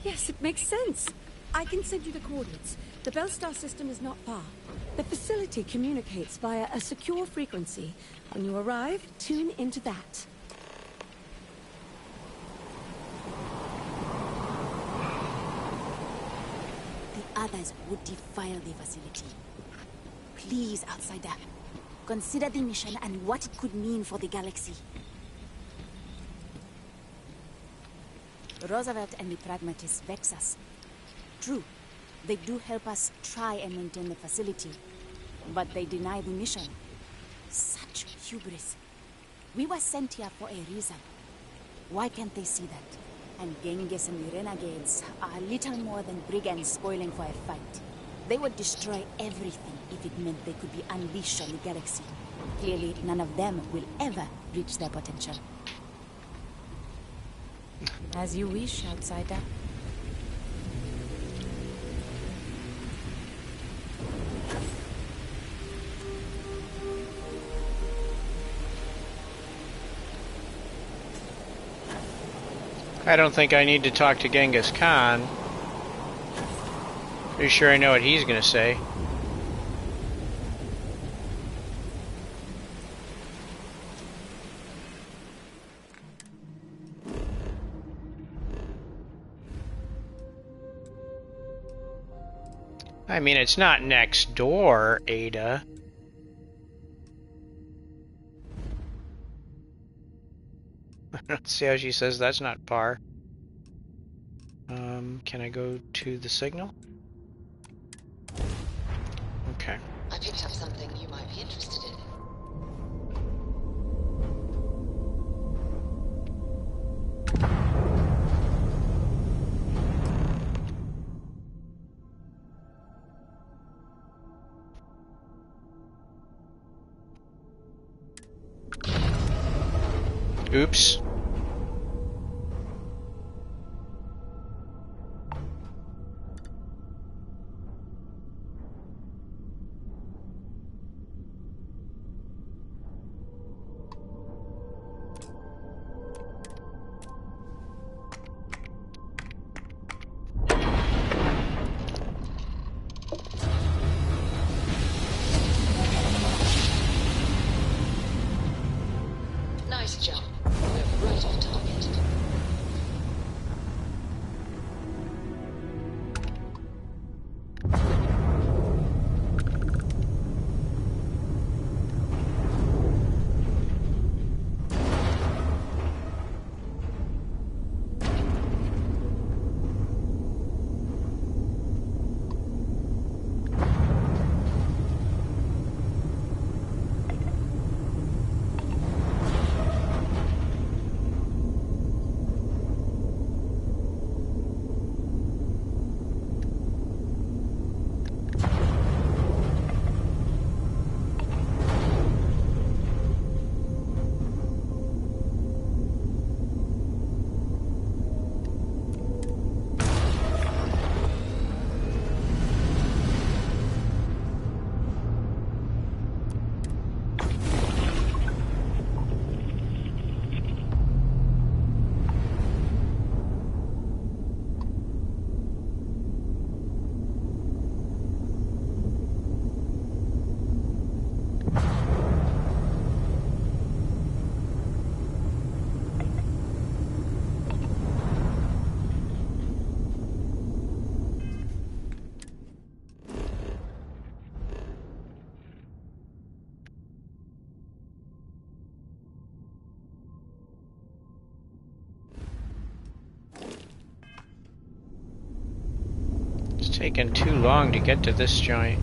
Yes, it makes sense. I can send you the coordinates. The Bellstar system is not far. The facility communicates via a secure frequency. When you arrive, tune into that. The others would defile the facility. Please, outsider, consider the mission and what it could mean for the galaxy. Roosevelt and the pragmatists vex us. True, they do help us try and maintain the facility, but they deny the mission. Such hubris. We were sent here for a reason. Why can't they see that? And Genghis and the renegades are little more than brigands spoiling for a fight. They would destroy everything if it meant they could be unleashed on the galaxy. Clearly, none of them will ever reach their potential. As you wish, outsider. I don't think I need to talk to Genghis Khan. Pretty sure I know what he's gonna say. I mean, it's not next door, Ada. I don't see how she says that's not par. Can I go to the signal? Okay. I picked up something you might be interested in. Oops. Nice jump. We're right on target. It's taken too long to get to this joint.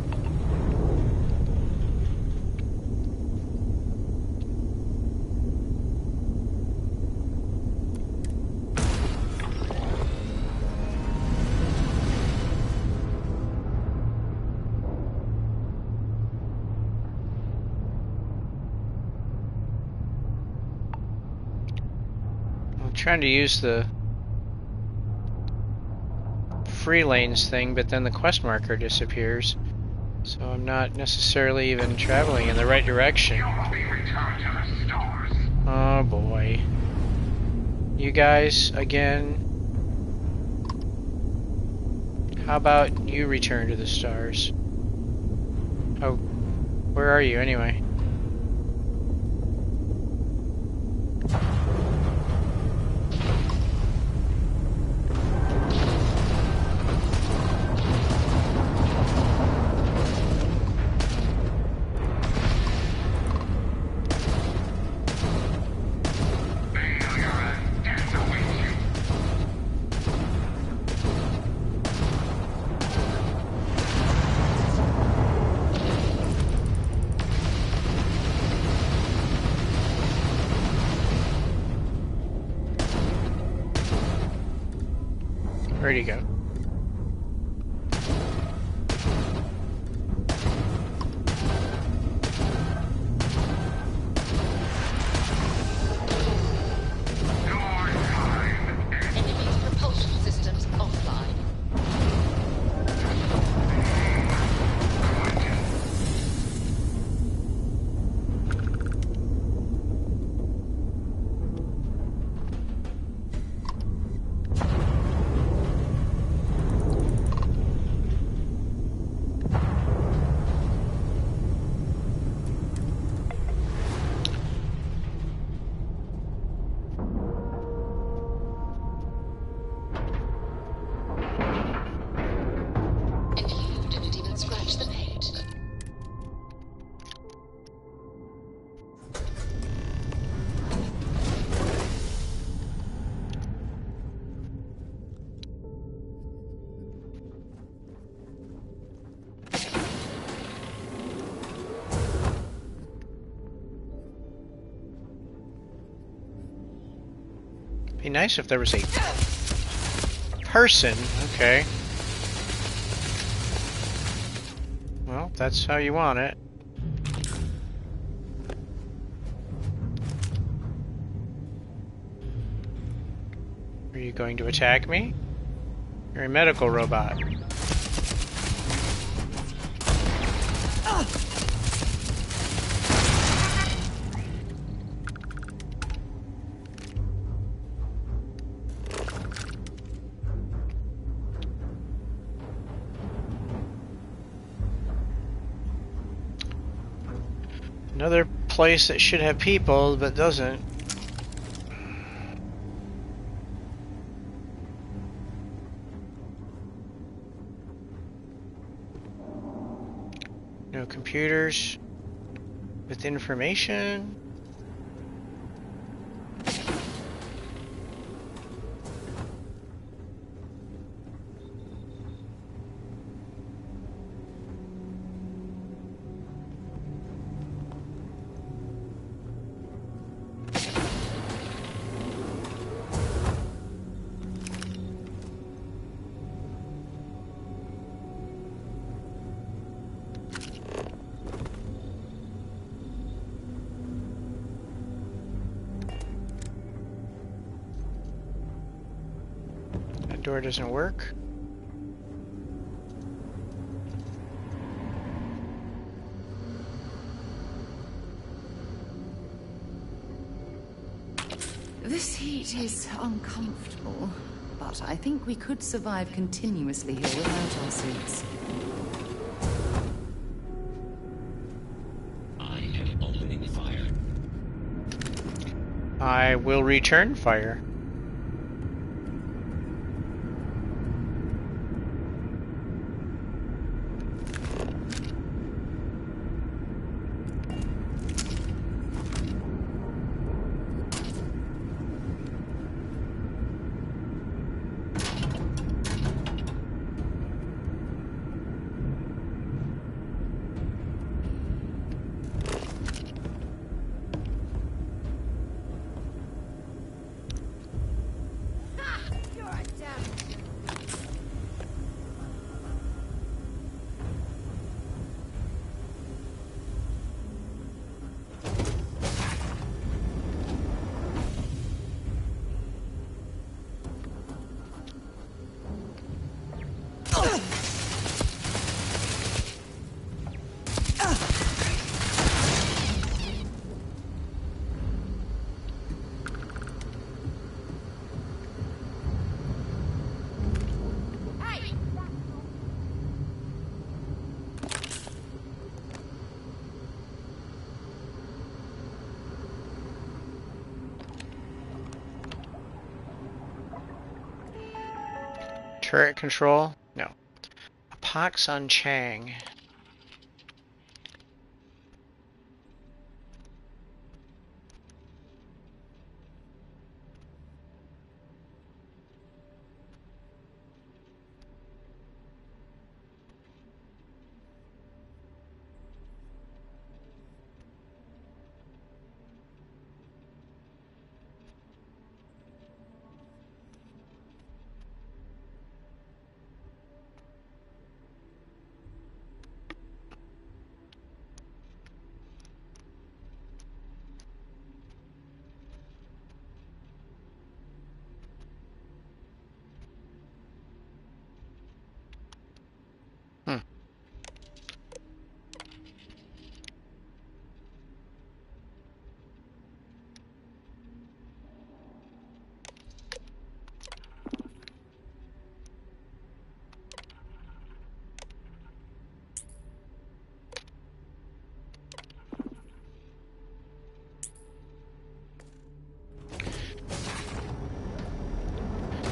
I'm trying to use the free lanes thing, but then the quest marker disappears. So I'm not necessarily even traveling in the right direction. Oh boy. You guys, again. How about you return to the stars? Oh, where are you anyway? Where'd he go? Enemy propulsion systems offline. And you didn't even scratch the paint. Be nice if there was a person. Okay. Well, that's how you want it. Are you going to attack me? You're a medical robot. Another place that should have people, but doesn't. No computers with information. That door doesn't work. This heat is uncomfortable, but I think we could survive continuously here without our suits. I am opening fire. I will return fire. Turret control? No. A pox on Chang.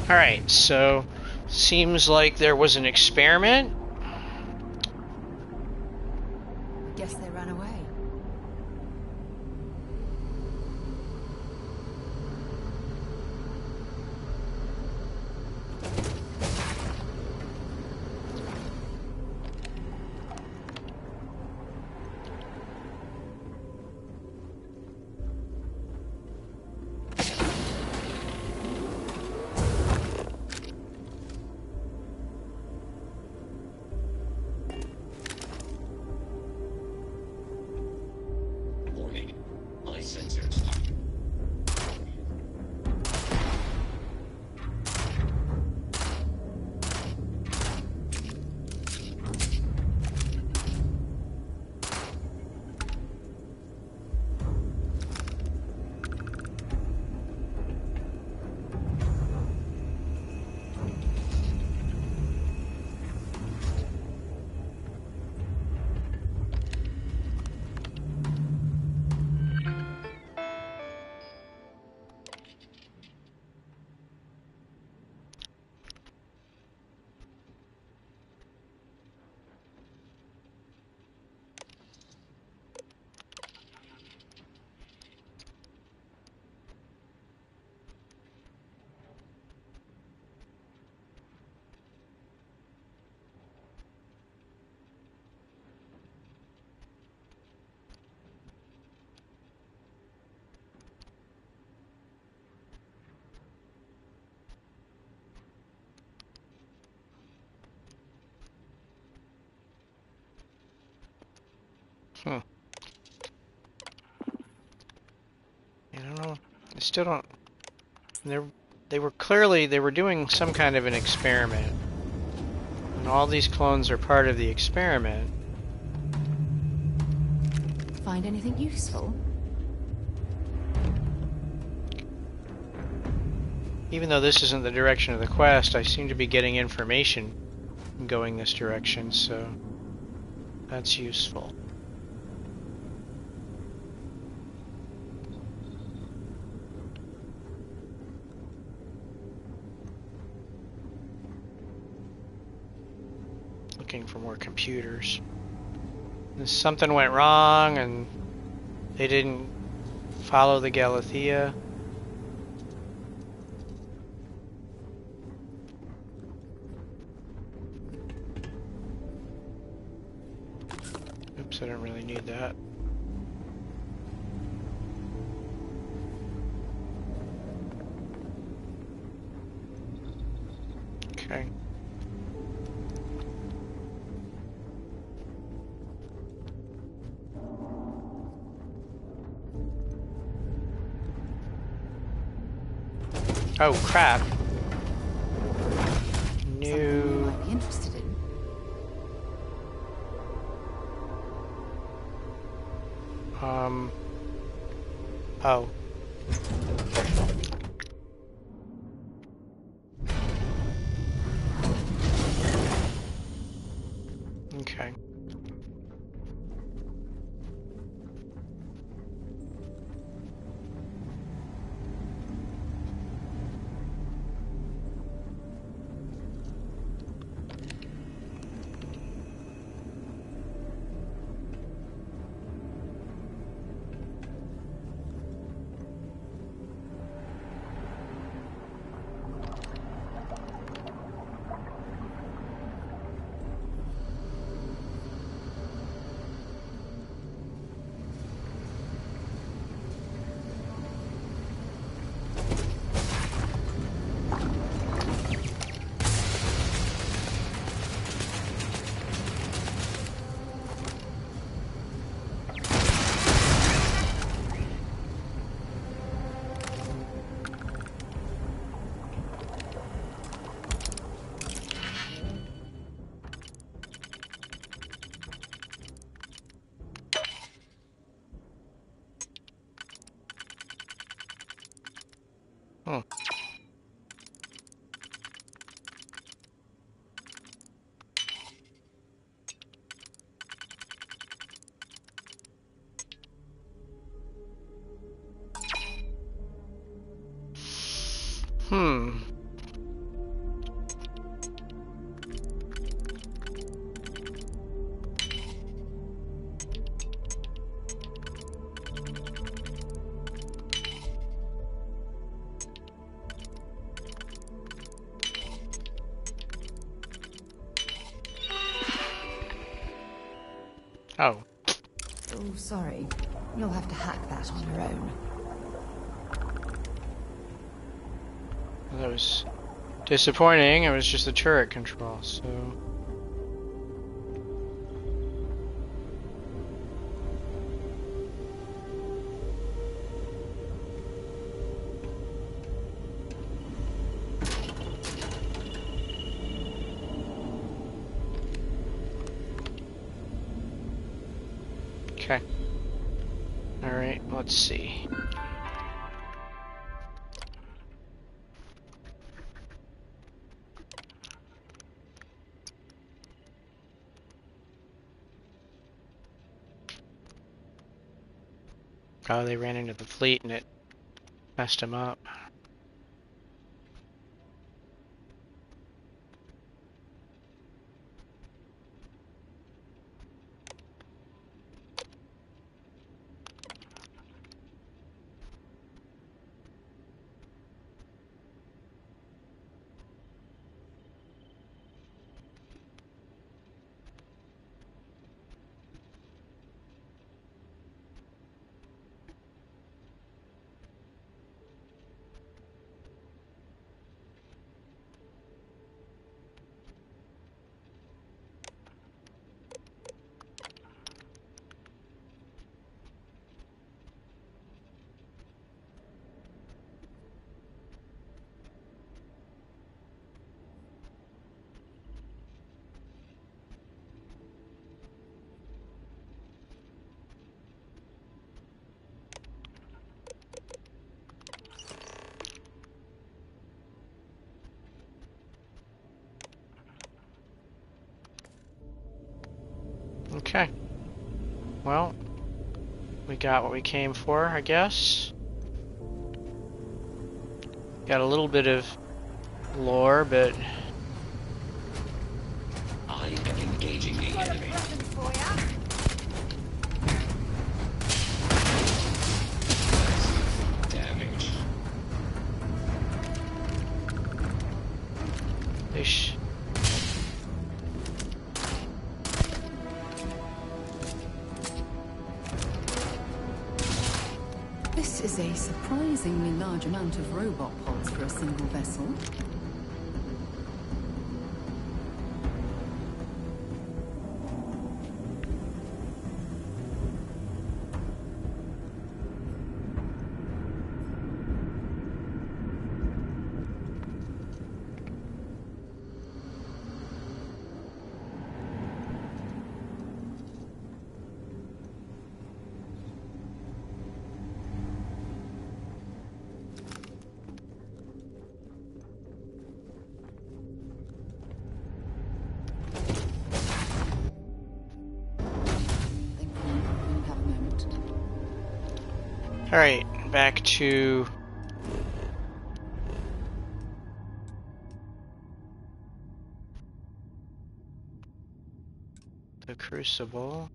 Alright, so seems like there was an experiment. Guess they ran away. Warning. My sensors. I don't know. I still don't. They were doing some kind of an experiment, and all these clones are part of the experiment. Find anything useful? Even though this isn't the direction of the quest, I seem to be getting information going this direction, so that's useful. Looking for more computers. Something went wrong and they didn't follow the Galathea. Oops, I don't really need that. Okay. Oh crap. Something you might be interested in. Oh. Okay. Oh. Oh, sorry. You'll have to hack that on your own. Well, that was disappointing. It was just the turret control, so... Okay. Alright, let's see. Oh, they ran into the fleet and it messed them up. Okay. Well, we got what we came for, I guess. Got a little bit of lore, but... I am engaging the enemy. Damage. This is a surprisingly large amount of robot pods for a single vessel. Alright, back to... the Crucible.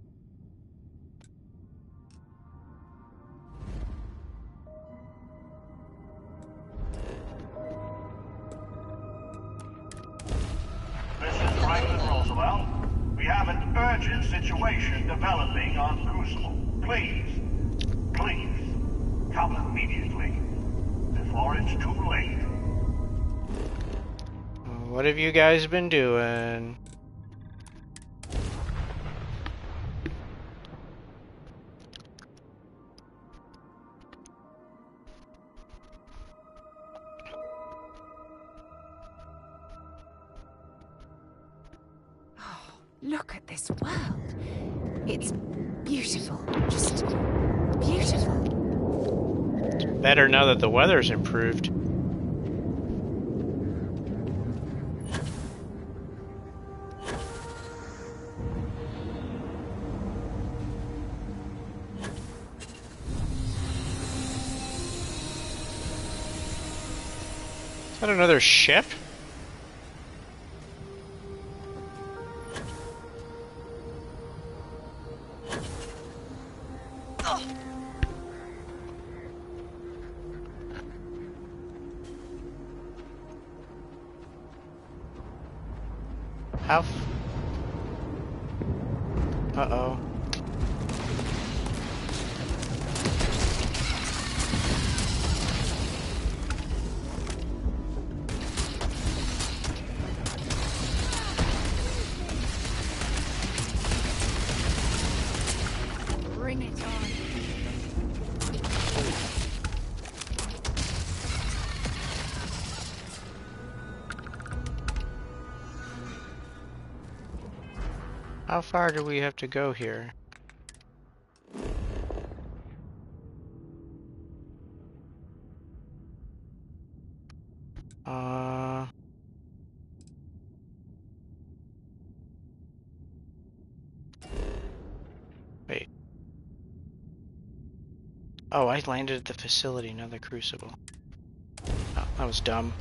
This is Franklin Roosevelt. We have an urgent situation developing on Crucible. Please, come immediately, before it's too late. What have you guys been doing? Look at this world. It's beautiful. Just beautiful. Better now that the weather's improved. that another ship? How? Uh-oh. Bring it on. How far do we have to go here? Wait. Oh, I landed at the facility, not the crucible. Oh, that was dumb.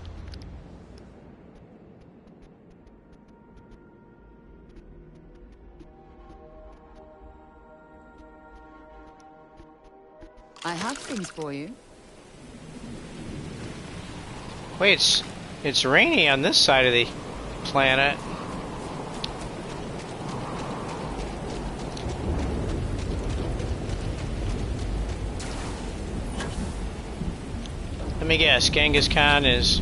I have things for you. Wait, it's rainy on this side of the planet. Let me guess, Genghis Khan is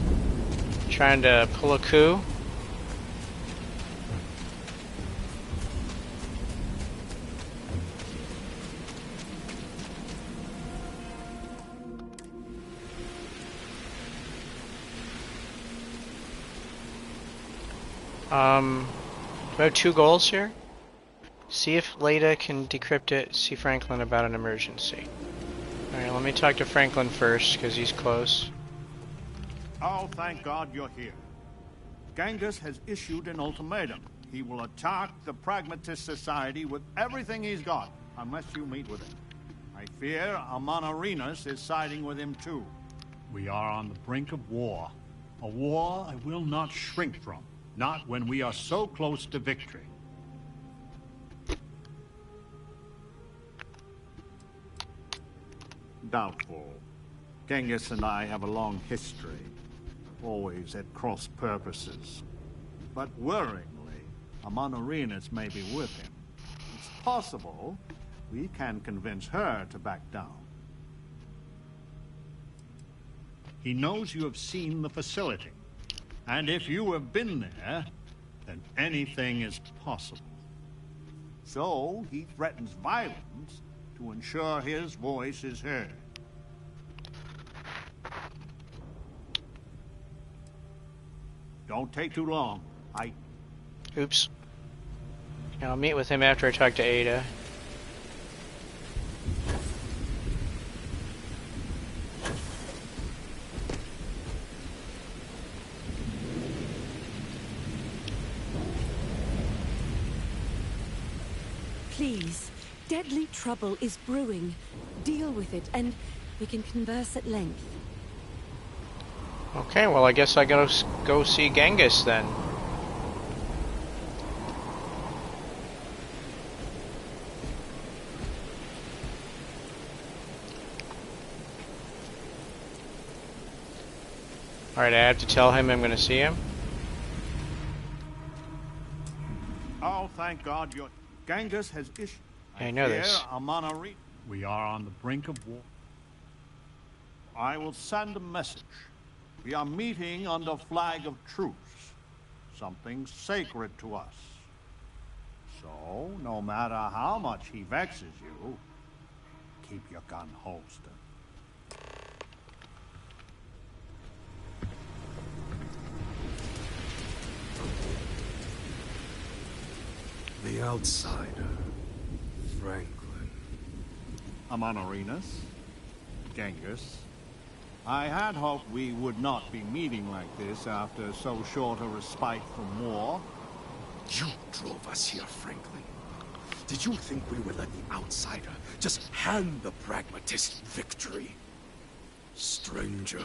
trying to pull a coup? Do I have 2 goals here? See if Leda can decrypt it, see Franklin about an emergency. Alright, let me talk to Franklin first, because he's close. Oh, thank God you're here. Genghis has issued an ultimatum. He will attack the Pragmatist Society with everything he's got, unless you meet with him. I fear Amon Arenas is siding with him too. We are on the brink of war. A war I will not shrink from. Not when we are so close to victory. Doubtful. Genghis and I have a long history, always at cross purposes. But worryingly, Amon Arenas may be with him. It's possible we can convince her to back down. He knows you have seen the facility. And if you have been there, then anything is possible. So he threatens violence to ensure his voice is heard. Don't take too long. Oops. I'll meet with him after I talk to Ada. Please, deadly trouble is brewing. Deal with it, and we can converse at length. Okay, well I guess I gotta go see Genghis then. Alright, I have to tell him I'm gonna see him. Oh, thank God you're... Genghis has issued... I know this. We are on the brink of war. I will send a message. We are meeting under flag of truce. Something sacred to us. So, no matter how much he vexes you, keep your gun holstered. The outsider, Franklin. Amon Arenas, Genghis. I had hoped we would not be meeting like this after so short a respite from war. You drove us here, Franklin. Did you think we would let the outsider just hand the pragmatist victory? Stranger,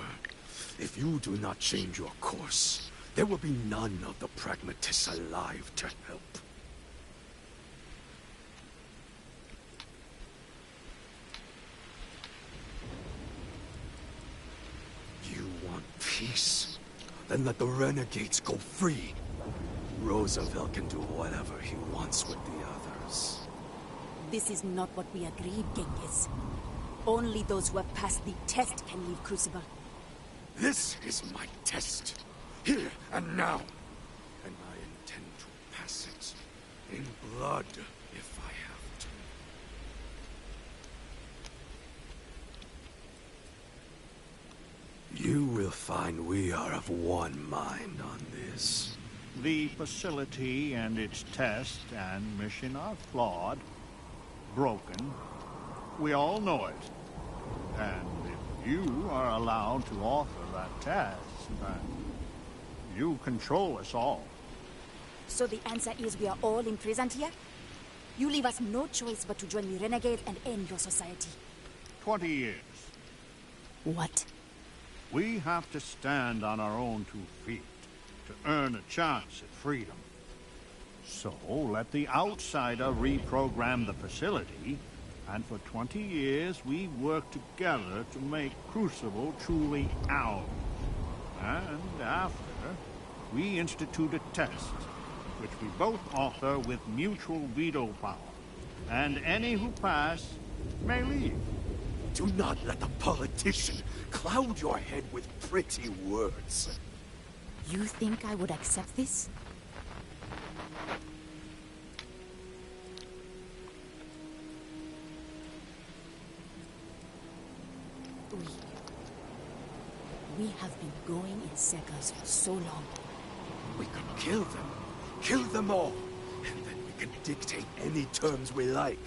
If you do not change your course, there will be none of the pragmatists alive to help. You want peace? Then let the renegades go free. Roosevelt can do whatever he wants with the others. This is not what we agreed, Genghis. Only those who have passed the test can leave Crucible. This is my test. Here and now. And I intend to pass it. In blood, if I have to. You will find we are of one mind on this. The facility and its test and mission are flawed, broken. We all know it. And if you are allowed to author that test, then you control us all. So the answer is we are all imprisoned here? You leave us no choice but to join the renegades and end your society. 20 years. What? We have to stand on our own 2 feet to earn a chance at freedom. So let the outsider reprogram the facility, and for 20 years we work together to make Crucible truly ours. And after, we institute a test, which we both author with mutual veto power. And any who pass may leave. Do not let the politician cloud your head with pretty words. You think I would accept this? We have been going in circles for so long. We could kill them all, and then we can dictate any terms we like.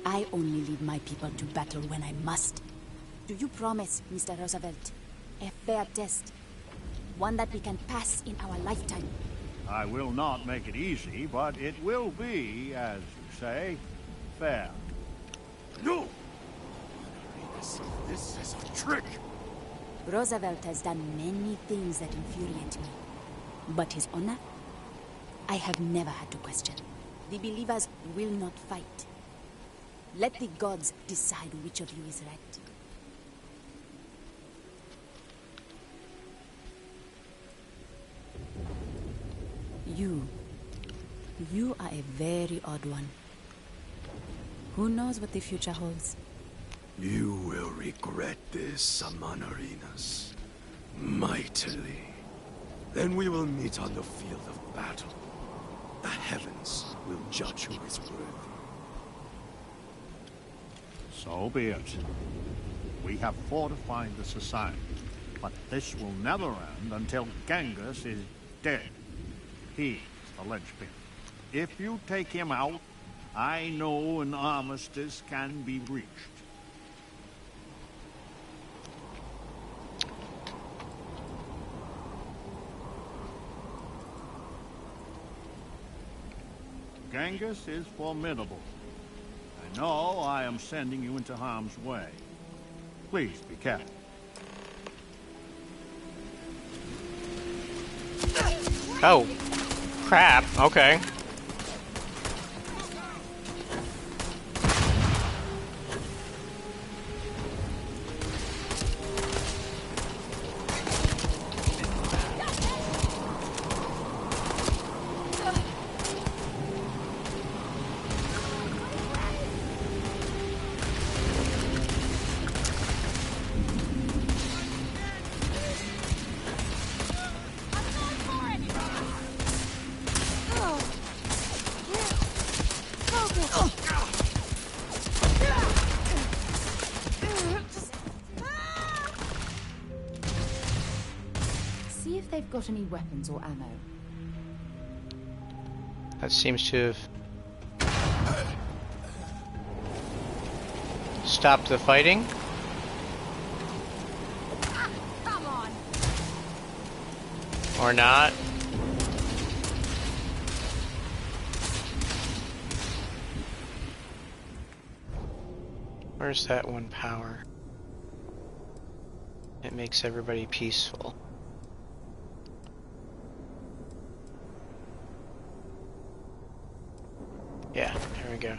I only lead my people to battle when I must. Do you promise, Mr. Roosevelt, a fair test? One that we can pass in our lifetime? I will not make it easy, but it will be, as you say, fair. No! This is a trick! Roosevelt has done many things that infuriate me. But his honor, I have never had to question. The believers will not fight. Let the gods decide which of you is right. You are a very odd one. Who knows what the future holds? You will regret this, Amanarinas. Mightily. Then we will meet on the field of battle. The heavens will judge who is worthy. So be it. We have fortified the society, but this will never end until Genghis is dead. He is the linchpin. If you take him out, I know an armistice can be reached. Genghis is formidable. I know I am sending you into harm's way. Please be careful. Oh, crap. Okay. See if they've got any weapons or ammo. That seems to have stopped the fighting. Come on. Or not. Where's that one power? It makes everybody peaceful. Yeah, there we go.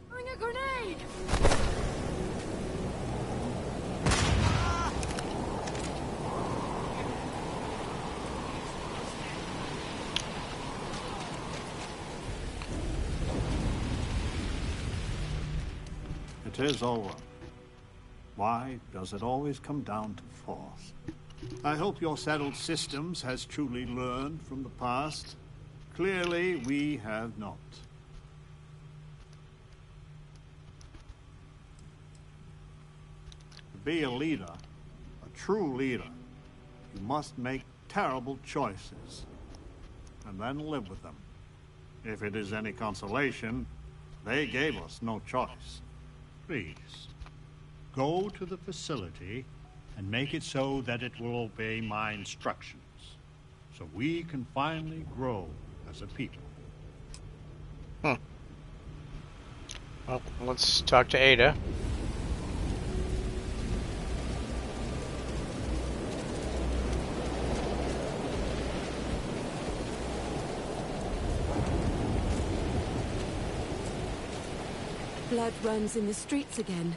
Bring a grenade! It is over. Why does it always come down to force? I hope your settled systems has truly learned from the past. Clearly, we have not. To be a leader, a true leader, you must make terrible choices, and then live with them. If it is any consolation, they gave us no choice. Please, go to the facility and make it so that it will obey my instructions, so we can finally grow as a people. Well, let's talk to Ada. Blood runs in the streets again.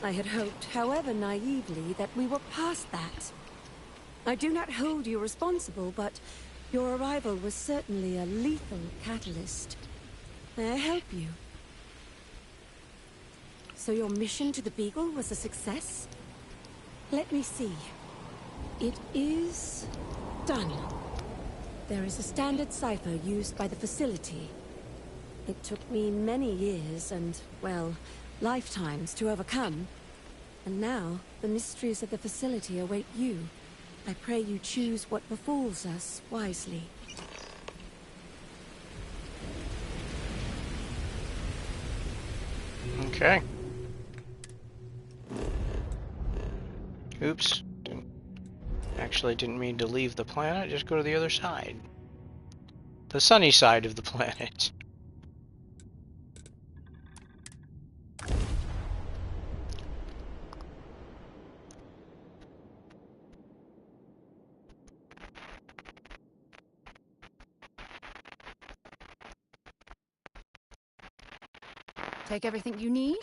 I had hoped, however naively, that we were past that. I do not hold you responsible, but your arrival was certainly a lethal catalyst. May I help you? So your mission to the Beagle was a success? Let me see. It is done. There is a standard cipher used by the facility. It took me many years and, well, lifetimes to overcome. And now, the mysteries of the facility await you. I pray you choose what befalls us wisely. Okay. Oops. Actually didn't mean to leave the planet, just go to the other side. The sunny side of the planet. Take everything you need?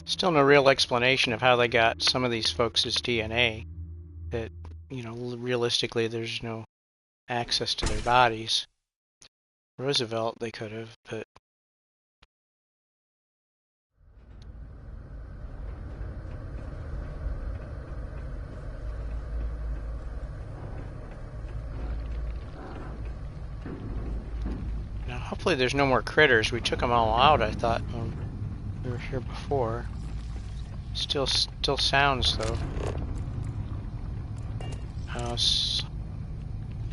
Still no real explanation of how they got some of these folks' DNA. That, you know, realistically there's no access to their bodies. Roosevelt they could have, but... Now hopefully there's no more critters. We took them all out, I thought, when we were here before. Still sounds, though. Is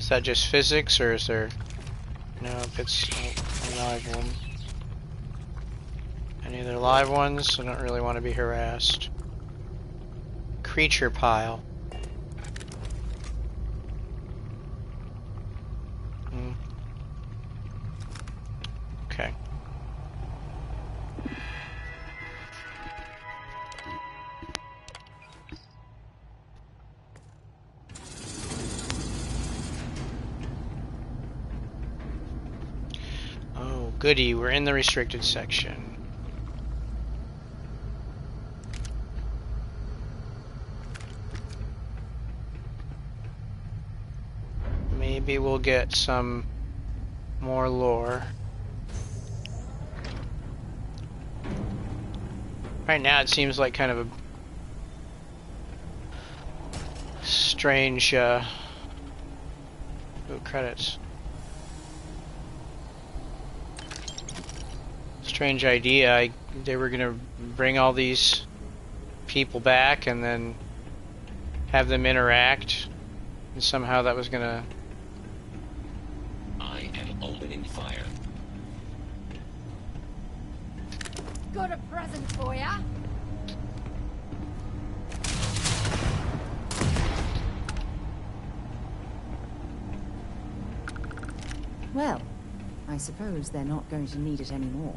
that just physics, or is there... No, if it's a live one. Any other live ones? I don't really want to be harassed. Creature pile. Okay. Oh, goody, we're in the restricted section. Maybe we'll get some more lore. Right now it seems like kind of a strange, credits. Strange idea. They were gonna bring all these people back and then have them interact, and somehow that was gonna... I am opening fire. Got a present for ya. Well, I suppose they're not going to need it anymore.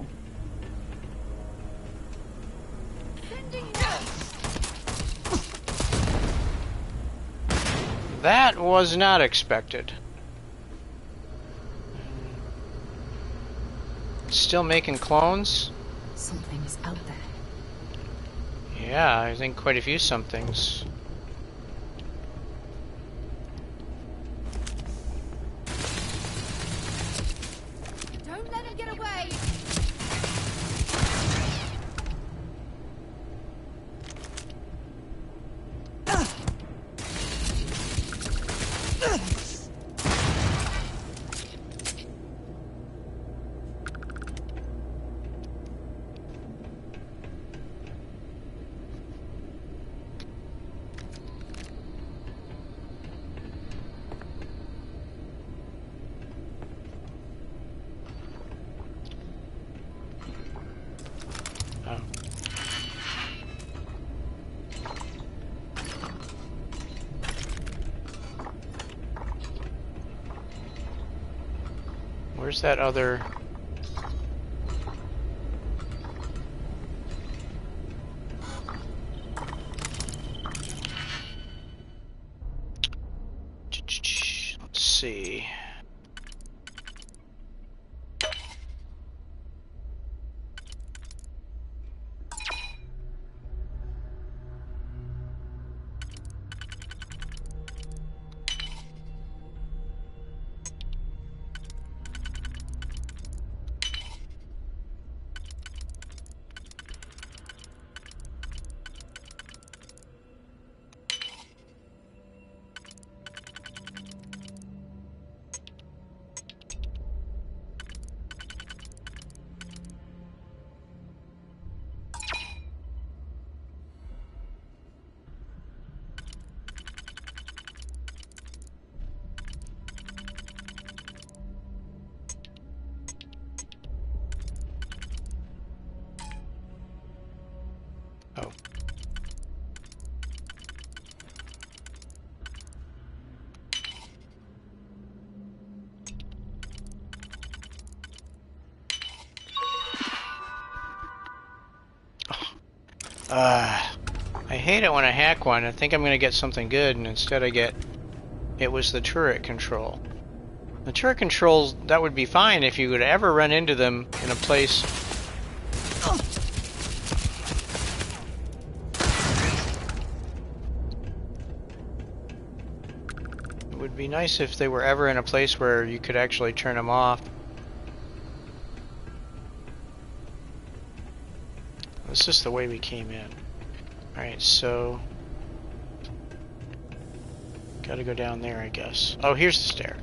That was not expected. Still making clones? Something's out there. Yeah, I think quite a few somethings. Don't let him get away. Oh. Where's that other... Let's see. Oh. I hate it when I hack one. I think I'm gonna get something good, and instead I get... It was the turret control. The turret controls, that would be fine if you would ever run into them in a place... It would be nice if they were ever in a place where you could actually turn them off. This is the way we came in. Alright, so... Gotta go down there, I guess. Oh, here's the stair.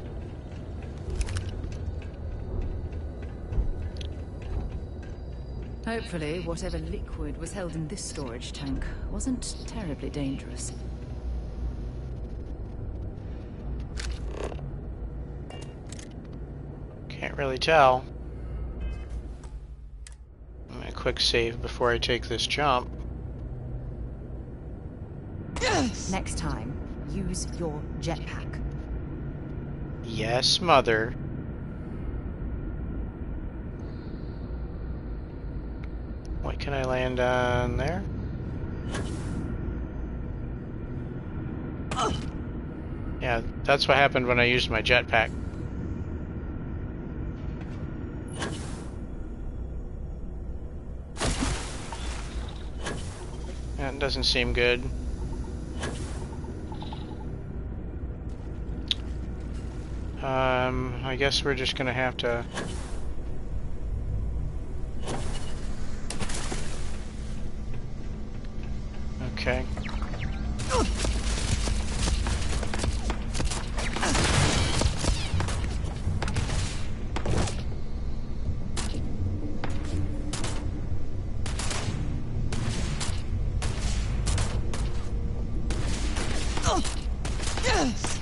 Hopefully, whatever liquid was held in this storage tank wasn't terribly dangerous. Can't really tell. I'm gonna quick save before I take this jump. Next time, use your jetpack. Yes, mother. What can I land on there? Yeah, that's what happened when I used my jetpack. That doesn't seem good. I guess we're just gonna have to... Okay. Here it comes.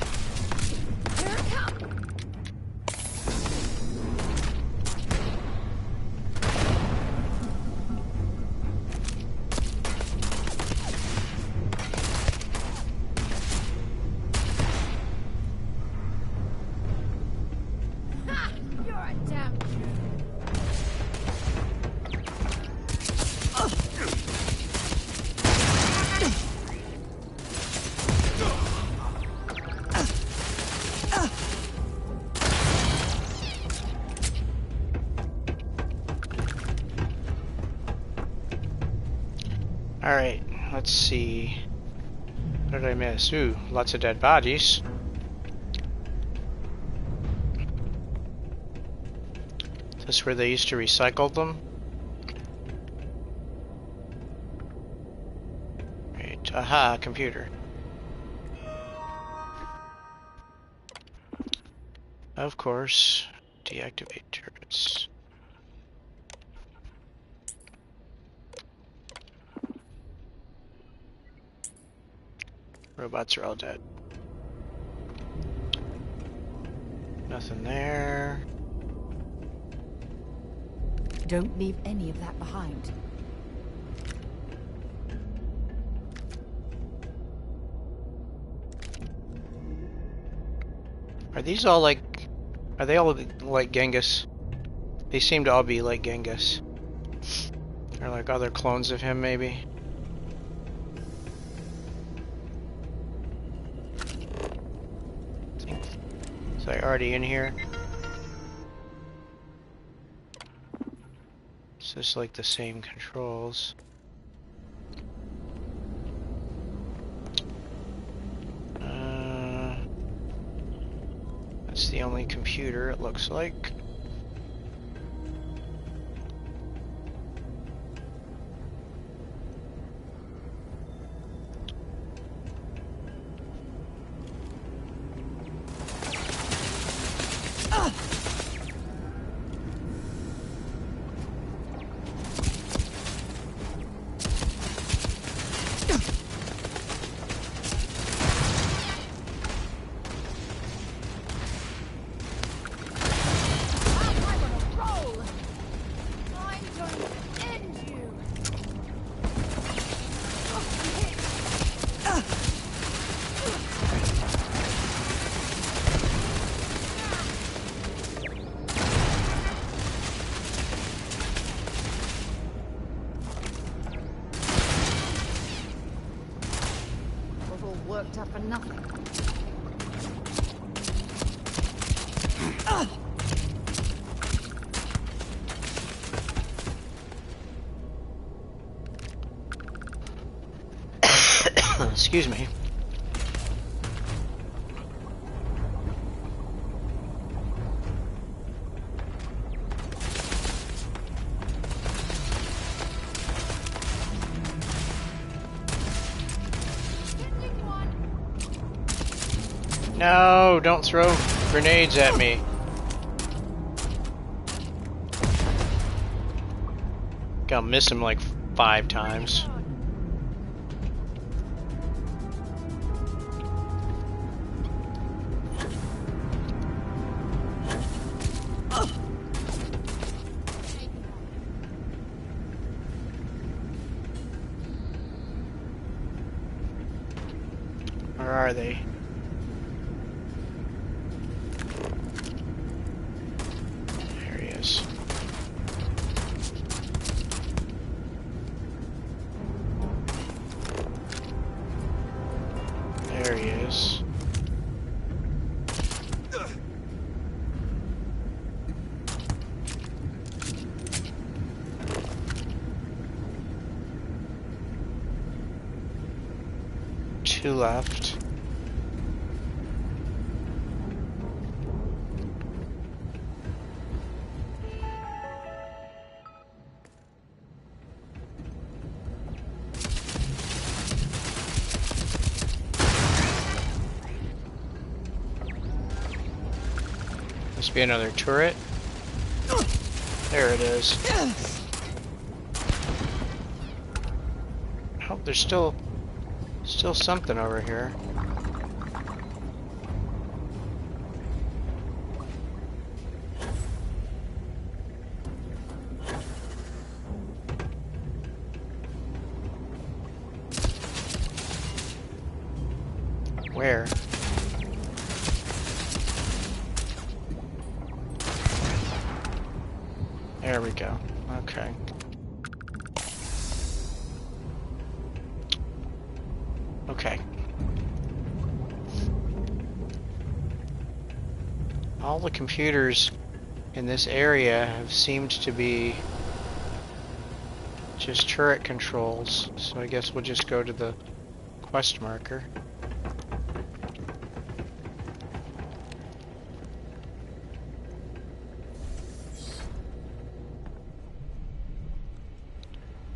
Ha! You're a damn. Alright, let's see. What did I miss? Ooh, lots of dead bodies. Is this where they used to recycle them? Right, aha, computer. Of course, deactivate turrets. Robots are all dead. Nothing there. Don't leave any of that behind. Are these all like... Are they all like Genghis? They seem to all be like Genghis. Or like other clones of him, maybe. Is I already in here? It's just like the same controls. That's the only computer, it looks like. Worked up for nothing. Excuse me. No, don't throw grenades at me. I'll miss him like 5 times. Where are they? There he is. Two left. Must be another turret. There it is. Oh, there's still something over here. Where? There we go. Okay. Okay. All the computers in this area have seemed to be just turret controls, so I guess we'll just go to the quest marker.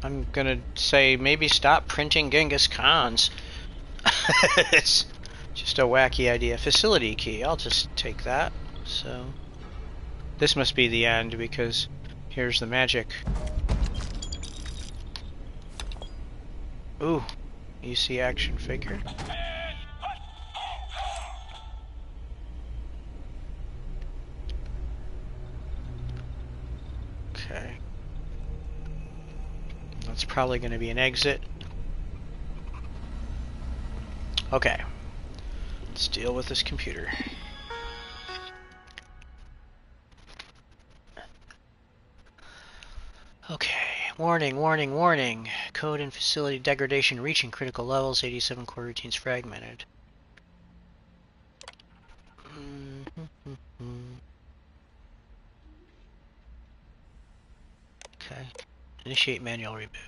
I'm gonna say maybe stop printing Genghis Khans. It's just a wacky idea. Facility key, I'll just take that. So this must be the end because here's the magic. Ooh, you see action figure. Okay. That's probably going to be an exit. Okay. Let's deal with this computer. Okay. Warning, warning, warning. Code and facility degradation reaching critical levels. 87 core routines fragmented. Okay. Initiate manual reboot.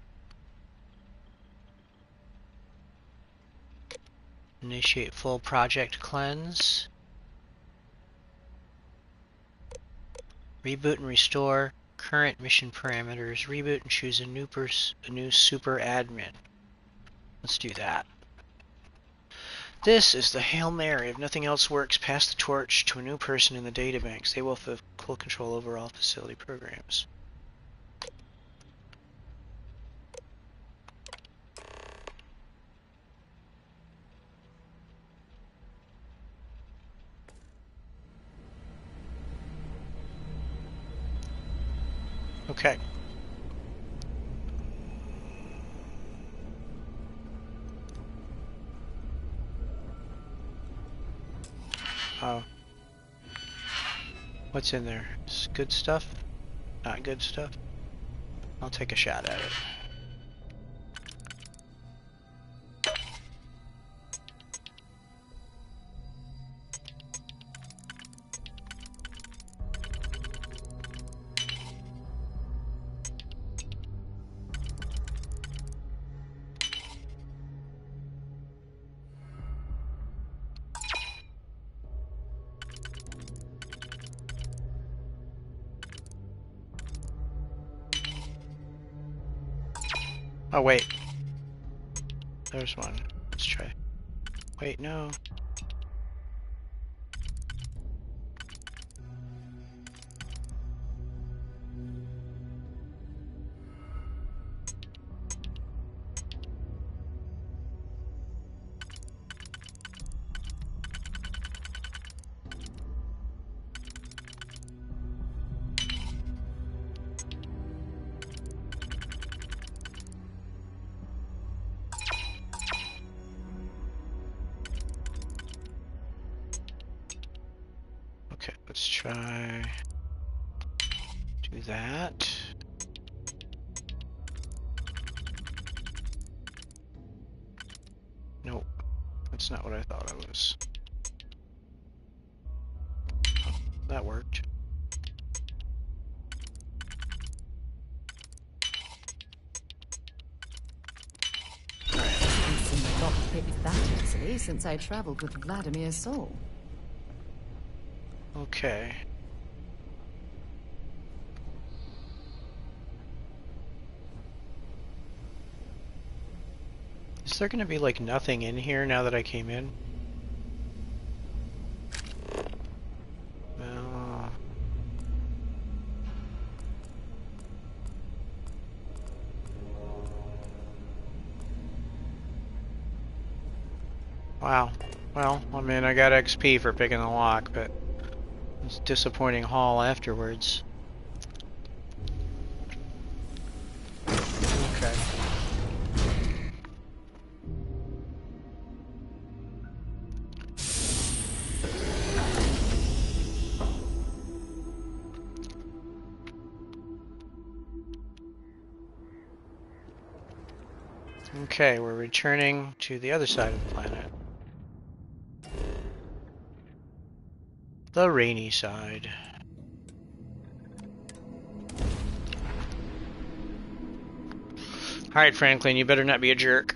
Initiate full project cleanse. Reboot and restore current mission parameters. Reboot and choose a new super admin. Let's do that. This is the Hail Mary. If nothing else works, pass the torch to a new person in the databanks. They will have full control over all facility programs. Okay. Oh. What's in there? It's good stuff? Not good stuff? I'll take a shot at it. Oh, wait. There's one. Let's try. Wait, no. Okay, let's try. Do that. Nope. That's not what I thought it was. Oh, that worked. Hasn't lockpicked that easily since I traveled with Vladimir's soul. Okay. Is there gonna be like nothing in here now that I came in? No. Wow. Well, I mean, I got XP for picking the lock, but it's a disappointing haul afterwards. Okay. Okay, we're returning to the other side of the planet. The rainy side. Alright, Franklin, you better not be a jerk.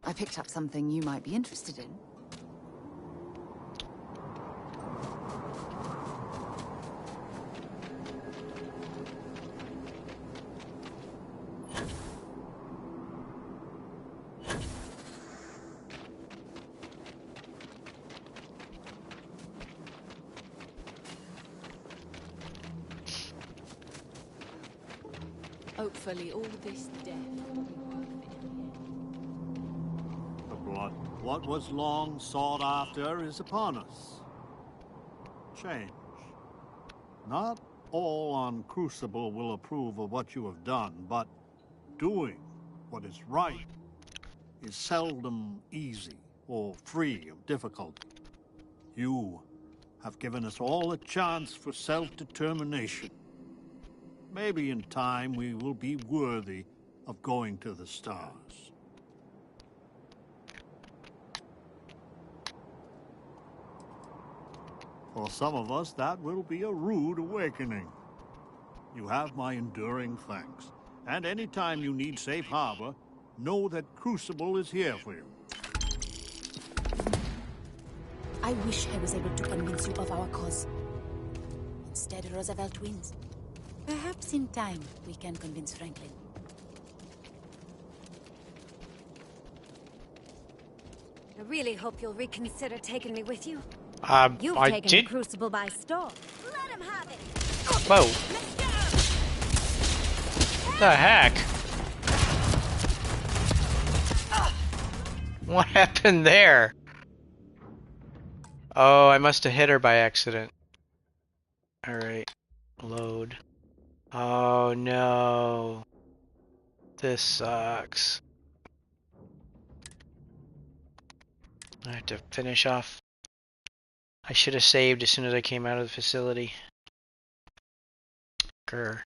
I picked up something you might be interested in. Hopefully all this death will be worth it. The blood, what was long sought after, is upon us. Change. Not all on Crucible will approve of what you have done, but doing what is right is seldom easy or free of difficulty. You have given us all a chance for self-determination. Maybe in time we will be worthy of going to the stars. For some of us, that will be a rude awakening. You have my enduring thanks. And anytime you need safe harbor, know that Crucible is here for you. I wish I was able to convince you of our cause. Instead, Roosevelt wins. Perhaps in time, we can convince Franklin. I really hope you'll reconsider taking me with you. You've I taken did. the Crucible by storm. Let him have it. Whoa. What the heck? What happened there? Oh, I must have hit her by accident. Alright. Load. Oh no. This sucks. I have to finish off. I should have saved as soon as I came out of the facility. Grr.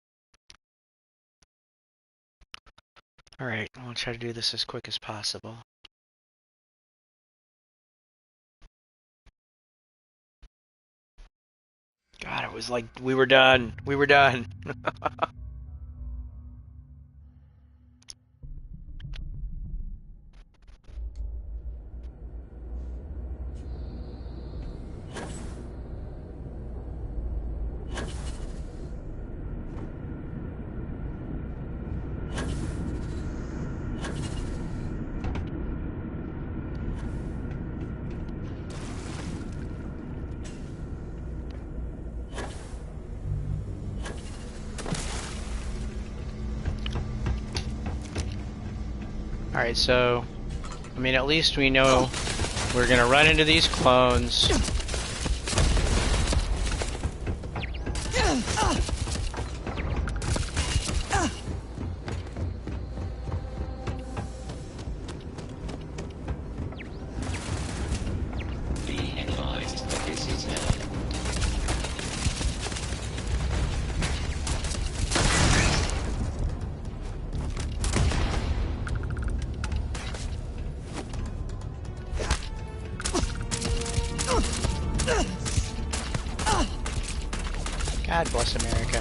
Alright, I'll try to do this as quick as possible. God, it was like we were done. We were done. Alright, so, I mean, at least we know we're gonna run into these clones. Be advised that this is now. God bless America.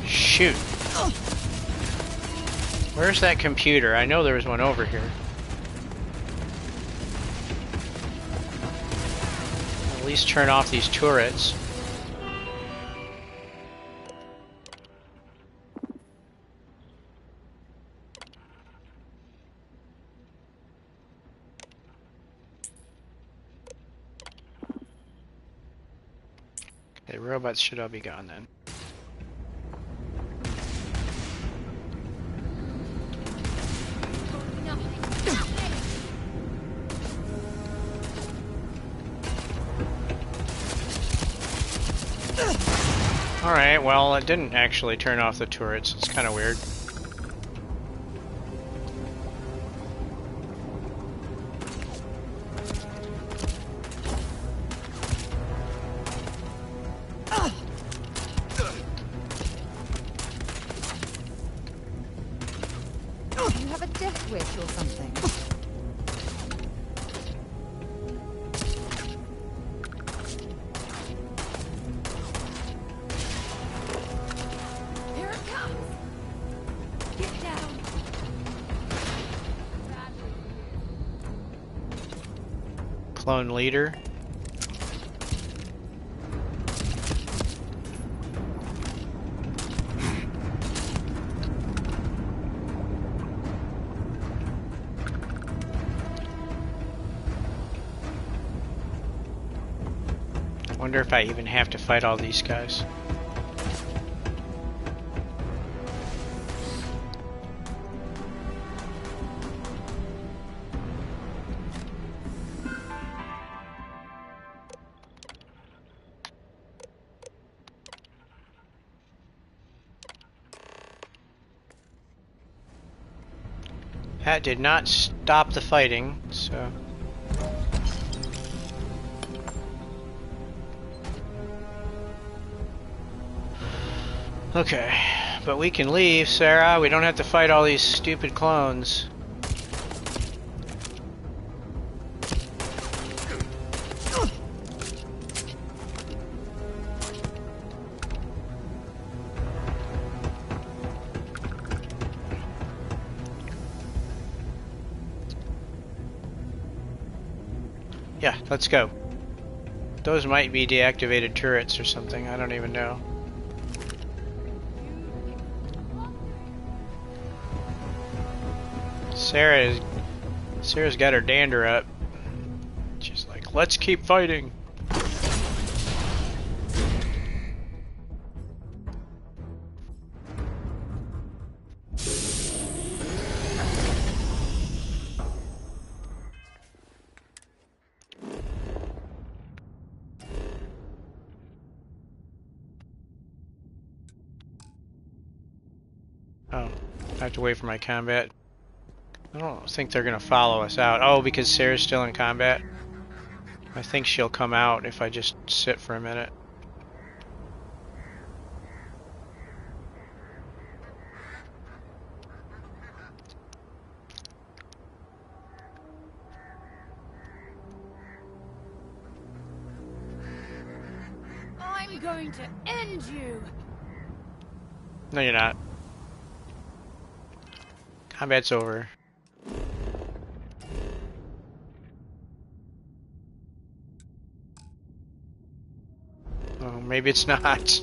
Shoot. Where's that computer? I know there was one over here. At least turn off these turrets. Okay, robots should all be gone then. Alright, well, it didn't actually turn off the turrets. It's kind of weird. You have a death wish or something? Here it comes! Get down! Clone leader. Wonder if I even have to fight all these guys. That did not stop the fighting, so... Okay, but we can leave, Sarah. We don't have to fight all these stupid clones. Yeah, let's go. Those might be deactivated turrets or something. I don't even know. Sarah's got her dander up. She's like, let's keep fighting. Oh, I have to wait for my combat. I don't think they're gonna follow us out. Oh, because Sarah's still in combat? I think she'll come out if I just sit for a minute. I'm going to end you! No, you're not. Combat's over. Oh, maybe it's not.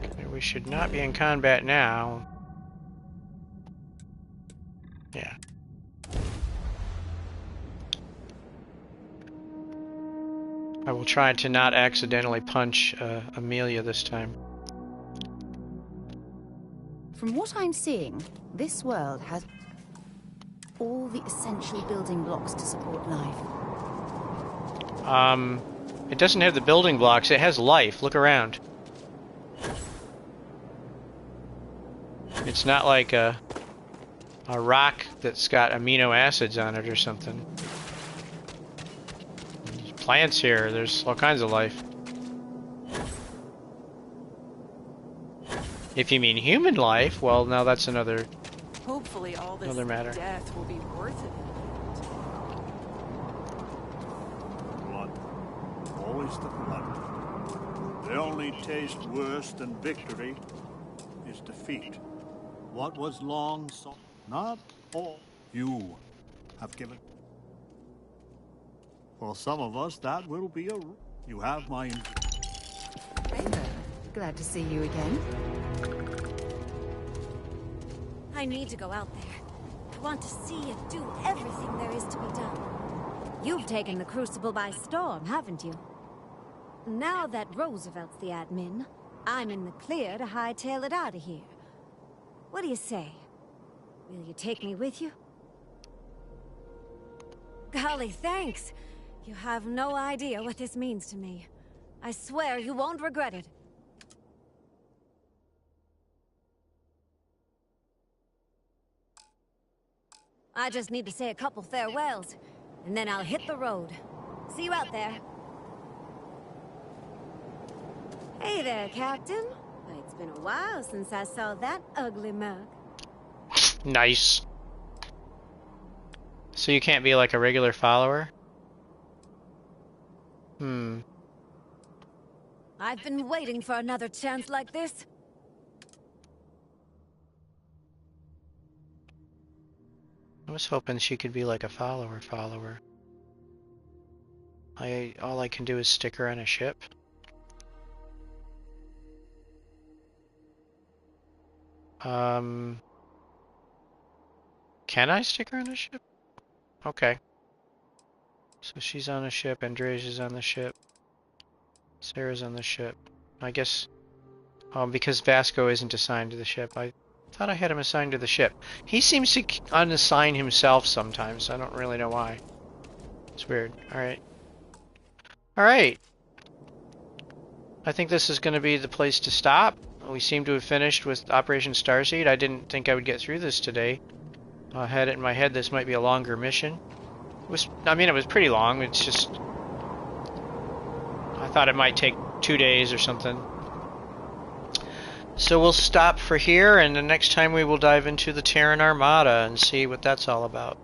Okay, we should not be in combat now. Yeah. I will try to not accidentally punch Amelia this time. From what I'm seeing, this world has all the essential building blocks to support life. It doesn't have the building blocks, it has life. Look around. It's not like a rock that's got amino acids on it or something. There's plants here, there's all kinds of life. If you mean human life, well, now that's another Hopefully all this matter. death will be worth it. Blood. Always the blood. The only taste worse than victory is defeat. What was long so... Not all you have given. For some of us, that will be a... You have my... Hey there. Glad to see you again. I need to go out there. want to see you do everything there is to be done. You've taken the Crucible by storm, haven't you? Now that Roosevelt's the admin, I'm in the clear to hightail it out of here. What do you say? Will you take me with you? Golly, thanks. You have no idea what this means to me. I swear you won't regret it. I just need to say a couple farewells, and then I'll hit the road. See you out there. Hey there, Captain. It's been a while since I saw that ugly mug. Nice. So you can't be like a regular follower? I've been waiting for another chance like this. I was hoping she could be like a follower. All I can do is stick her on a ship. Can I stick her on a ship? Okay. So she's on a ship, Andrea's on the ship, Sarah's on the ship. I guess, because Vasco isn't assigned to the ship. I thought I had him assigned to the ship. He seems to unassign himself sometimes. I don't really know why. It's weird. Alright. Alright. I think this is going to be the place to stop. We seem to have finished with Operation Starseed. I didn't think I would get through this today. I had it in my head this might be a longer mission. It was pretty long. It's just... I thought it might take 2 days or something. So we'll stop for here, and the next time we will dive into the Terran Armada and see what that's all about.